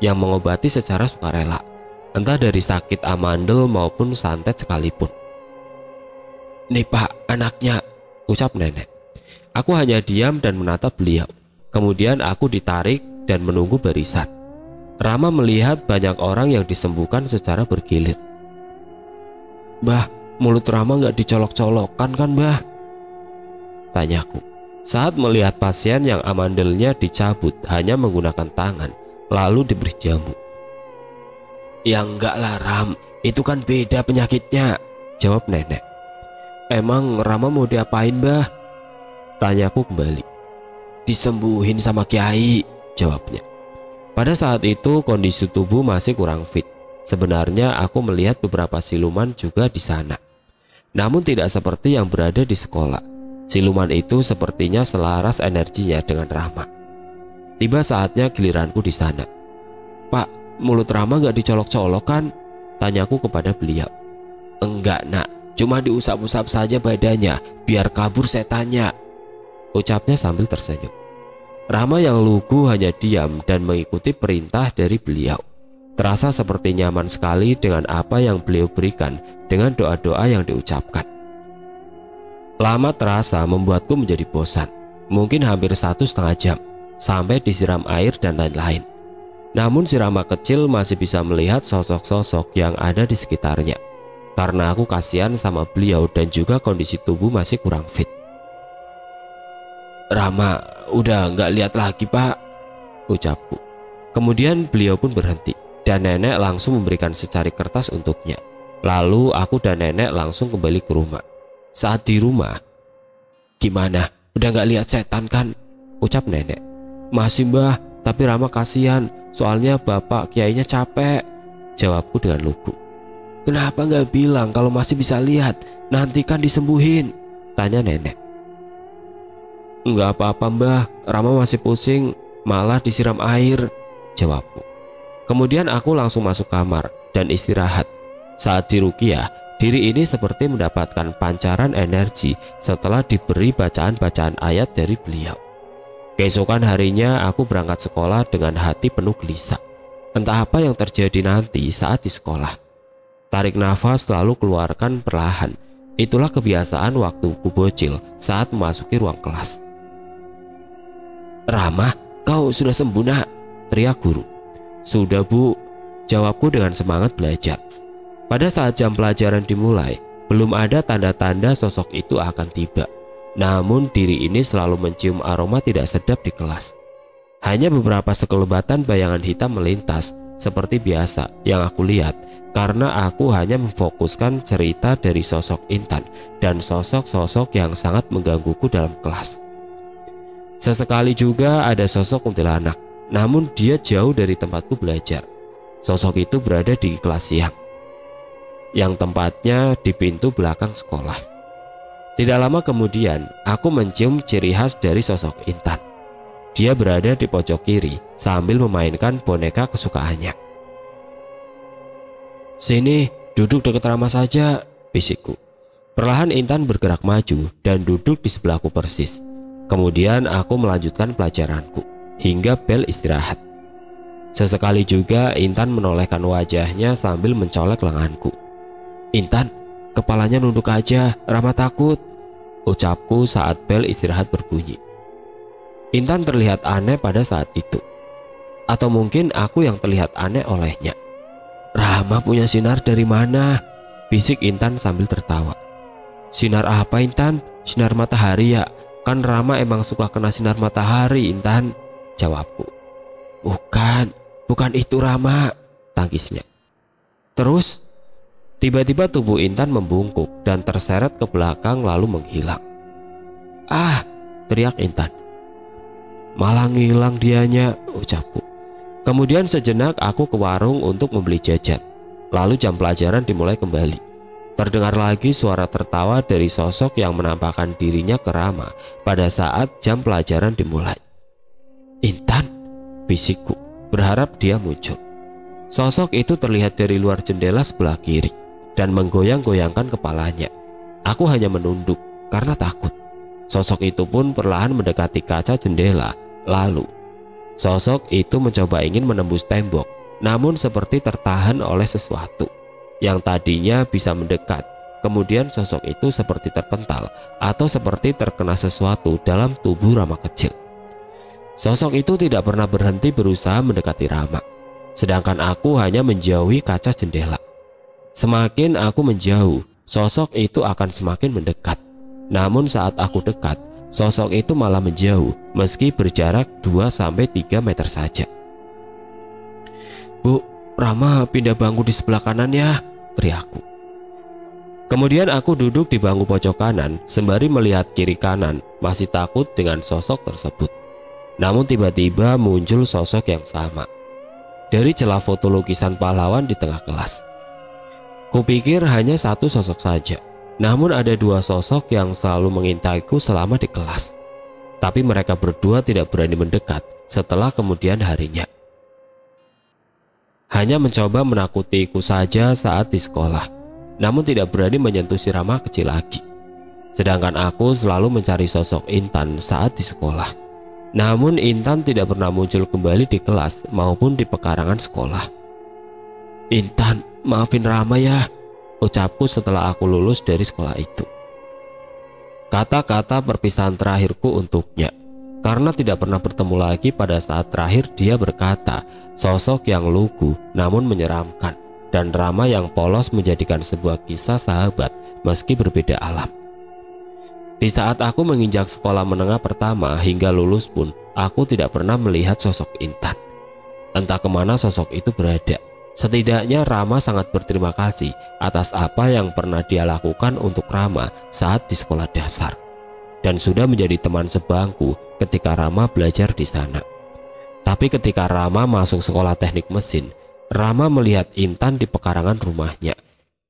yang mengobati secara sukarela, entah dari sakit amandel maupun santet sekalipun. "Nih Pak, anaknya," ucap nenek. Aku hanya diam dan menatap beliau. Kemudian aku ditarik dan menunggu barisan. Rama melihat banyak orang yang disembuhkan secara bergilir. "Mbah, mulut Rama nggak dicolok-colokan kan Mbah?" tanyaku saat melihat pasien yang amandelnya dicabut hanya menggunakan tangan lalu diberi jamu. "Ya enggak lah Ram, itu kan beda penyakitnya," jawab nenek. "Emang Rama mau diapain Mbah?" tanyaku kembali. "Disembuhin sama Kiai," jawabnya. Pada saat itu kondisi tubuh masih kurang fit. Sebenarnya aku melihat beberapa siluman juga di sana, namun tidak seperti yang berada di sekolah. Siluman itu sepertinya selaras energinya dengan Rama. Tiba saatnya giliranku di sana. "Pak, mulut Rama gak dicolok-colok kan?" Tanyaku kepada beliau. Enggak nak, cuma diusap-usap saja badannya biar kabur setannya, ucapnya sambil tersenyum. Rama yang lugu hanya diam dan mengikuti perintah dari beliau. Terasa seperti nyaman sekali dengan apa yang beliau berikan dengan doa-doa yang diucapkan. Lama terasa membuatku menjadi bosan. Mungkin hampir 1,5 jam sampai disiram air dan lain-lain. Namun si Rama kecil masih bisa melihat sosok-sosok yang ada di sekitarnya. Karena aku kasihan sama beliau dan juga kondisi tubuh masih kurang fit. Rama, udah nggak lihat lagi pak, ucapku. Kemudian beliau pun berhenti dan nenek langsung memberikan secari kertas untuknya. Lalu aku dan nenek langsung kembali ke rumah. Saat di rumah, gimana? Udah nggak lihat setan kan? Ucap nenek. Masih mbah, tapi Rama kasihan, soalnya bapak kiainya capek, jawabku dengan lugu. Kenapa nggak bilang kalau masih bisa lihat? Nanti kan disembuhin, tanya nenek. Enggak apa-apa mbah, Rama masih pusing, malah disiram air, jawabku. Kemudian aku langsung masuk kamar dan istirahat. Saat diruqyah, diri ini seperti mendapatkan pancaran energi setelah diberi bacaan-bacaan ayat dari beliau. Keesokan harinya aku berangkat sekolah dengan hati penuh gelisah. Entah apa yang terjadi nanti saat di sekolah. Tarik nafas lalu keluarkan perlahan. Itulah kebiasaan waktuku bocil saat memasuki ruang kelas. Rama, kau sudah sembuh nak? Teriak guru. Sudah bu, jawabku dengan semangat belajar. Pada saat jam pelajaran dimulai, belum ada tanda-tanda sosok itu akan tiba. Namun diri ini selalu mencium aroma tidak sedap di kelas. Hanya beberapa sekelebatan bayangan hitam melintas seperti biasa yang aku lihat, karena aku hanya memfokuskan cerita dari sosok Intan dan sosok-sosok yang sangat menggangguku dalam kelas. Sesekali juga ada sosok kuntilanak, namun dia jauh dari tempatku belajar. Sosok itu berada di kelas siang, yang tempatnya di pintu belakang sekolah. Tidak lama kemudian, aku mencium ciri khas dari sosok Intan. Dia berada di pojok kiri sambil memainkan boneka kesukaannya. Sini, duduk dekat Rama saja, bisikku. Perlahan Intan bergerak maju dan duduk di sebelahku persis. Kemudian aku melanjutkan pelajaranku hingga bel istirahat. Sesekali juga Intan menolehkan wajahnya sambil mencolek lenganku. Intan, kepalanya nunduk aja, Rama takut, ucapku saat bel istirahat berbunyi. Intan terlihat aneh pada saat itu. Atau mungkin aku yang terlihat aneh olehnya. Rama punya sinar dari mana? Bisik Intan sambil tertawa. Sinar apa Intan? Sinar matahari ya? Kan Rama emang suka kena sinar matahari Intan, jawabku. Bukan itu Rama, tangkisnya. Terus tiba-tiba tubuh Intan membungkuk dan terseret ke belakang lalu menghilang. Ah, teriak Intan. Malah ngilang dianya, ucapku. Kemudian sejenak aku ke warung untuk membeli jajan. Lalu jam pelajaran dimulai kembali. Terdengar lagi suara tertawa dari sosok yang menampakkan dirinya ke Rama pada saat jam pelajaran dimulai. Intan, bisikku, berharap dia muncul. Sosok itu terlihat dari luar jendela sebelah kiri dan menggoyang-goyangkan kepalanya. Aku hanya menunduk karena takut. Sosok itu pun perlahan mendekati kaca jendela. Lalu sosok itu mencoba ingin menembus tembok, namun seperti tertahan oleh sesuatu yang tadinya bisa mendekat. Kemudian sosok itu seperti terpental atau seperti terkena sesuatu dalam tubuh Rama kecil. Sosok itu tidak pernah berhenti berusaha mendekati Rama, sedangkan aku hanya menjauhi kaca jendela. Semakin aku menjauh, sosok itu akan semakin mendekat. Namun saat aku dekat, sosok itu malah menjauh meski berjarak 2-3 meter saja. Bu, Rama pindah bangku di sebelah kanan ya, teriakku. Kemudian aku duduk di bangku pojok kanan sembari melihat kiri kanan, masih takut dengan sosok tersebut. Namun tiba-tiba muncul sosok yang sama dari celah foto lukisan pahlawan di tengah kelas. Kupikir hanya satu sosok saja, namun ada dua sosok yang selalu mengintaiku selama di kelas. Tapi mereka berdua tidak berani mendekat setelah kemudian harinya. hanya mencoba menakutiku saja saat di sekolah, namun tidak berani menyentuh si Rama kecil lagi. Sedangkan aku selalu mencari sosok Intan saat di sekolah. Namun Intan tidak pernah muncul kembali di kelas maupun di pekarangan sekolah. "Intan, maafin Rama ya," ucapku setelah aku lulus dari sekolah itu. Kata-kata perpisahan terakhirku untuknya, karena tidak pernah bertemu lagi. Pada saat terakhir dia berkata, sosok yang lugu namun menyeramkan, dan Rama yang polos menjadikan sebuah kisah sahabat meski berbeda alam. Di saat aku menginjak sekolah menengah pertama hingga lulus pun, aku tidak pernah melihat sosok Intan. Entah kemana sosok itu berada. Setidaknya Rama sangat berterima kasih atas apa yang pernah dia lakukan untuk Rama saat di sekolah dasar, dan sudah menjadi teman sebangku ketika Rama belajar di sana. Tapi ketika Rama masuk sekolah teknik mesin, Rama melihat Intan di pekarangan rumahnya.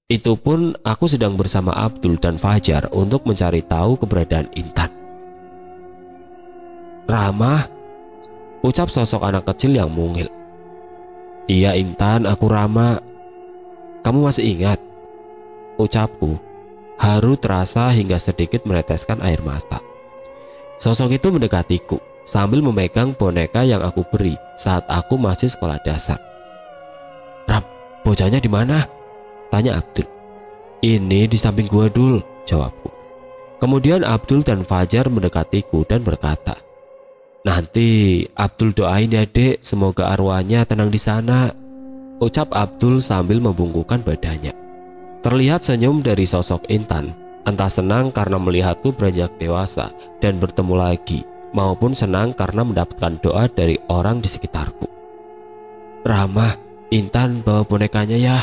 Itu pun aku sedang bersama Abdul dan Fajar untuk mencari tahu keberadaan Intan. "Rama," ucap sosok anak kecil yang mungil. "Iya Intan, aku Rama. Kamu masih ingat?" ucapku. Haru terasa hingga sedikit meneteskan air mata. Sosok itu mendekatiku sambil memegang boneka yang aku beri saat aku masih sekolah dasar. "Ram, bocahnya di mana?" tanya Abdul. "Ini di samping gua Dul," jawabku. Kemudian Abdul dan Fajar mendekatiku dan berkata, "Nanti Abdul doain ya dek, semoga arwahnya tenang di sana," ucap Abdul sambil membungkukkan badannya. Terlihat senyum dari sosok Intan, entah senang karena melihatku beranjak dewasa dan bertemu lagi, maupun senang karena mendapatkan doa dari orang di sekitarku. "Rama, Intan bawa bonekanya ya,"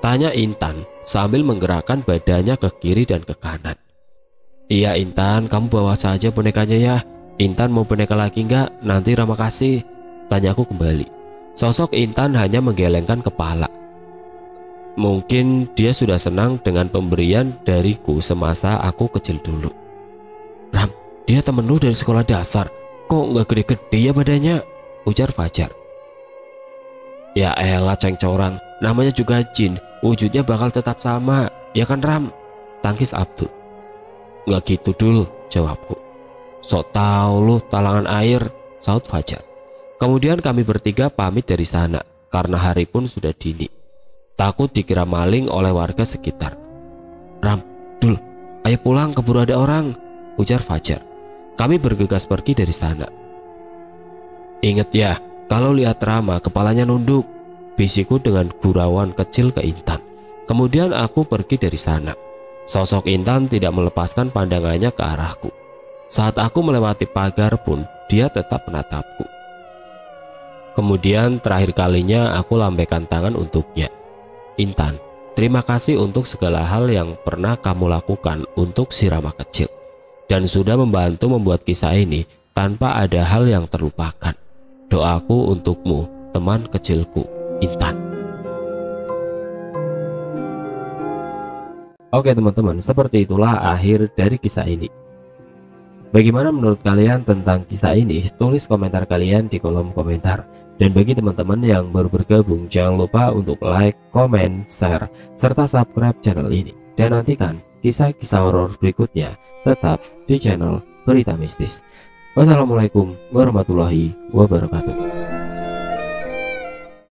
tanya Intan sambil menggerakkan badannya ke kiri dan ke kanan. "Iya Intan, kamu bawa saja bonekanya ya. Intan mau boneka lagi enggak? Nanti Rama kasih," tanyaku kembali. Sosok Intan hanya menggelengkan kepala. Mungkin dia sudah senang dengan pemberian dariku semasa aku kecil dulu. "Ram, dia temen lu dari sekolah dasar. Kok nggak gede-gede ya badannya?" ujar Fajar. "Ya elah cengcorang, namanya juga jin, wujudnya bakal tetap sama, ya kan Ram?" tangkis Abdul. "Nggak gitu Dul," jawabku. "Sok tau lu talangan air," saut Fajar. Kemudian kami bertiga pamit dari sana karena hari pun sudah dini. Takut dikira maling oleh warga sekitar. "Ram, Dul, ayo pulang, keburu ada orang," ujar Fajar. Kami bergegas pergi dari sana. "Ingat ya, kalau lihat Rama kepalanya nunduk," bisikku dengan gurauan kecil ke Intan. Kemudian aku pergi dari sana. Sosok Intan tidak melepaskan pandangannya ke arahku. Saat aku melewati pagar pun, dia tetap menatapku. Kemudian terakhir kalinya aku lambaikan tangan untuknya. "Intan, terima kasih untuk segala hal yang pernah kamu lakukan untuk si Rama kecil, dan sudah membantu membuat kisah ini tanpa ada hal yang terlupakan. Doaku untukmu, teman kecilku, Intan." Oke teman-teman, seperti itulah akhir dari kisah ini. Bagaimana menurut kalian tentang kisah ini? Tulis komentar kalian di kolom komentar. Dan bagi teman-teman yang baru bergabung, jangan lupa untuk like, komen, share, serta subscribe channel ini. Dan nantikan kisah-kisah horor berikutnya tetap di channel Berita Mistis. Wassalamualaikum warahmatullahi wabarakatuh.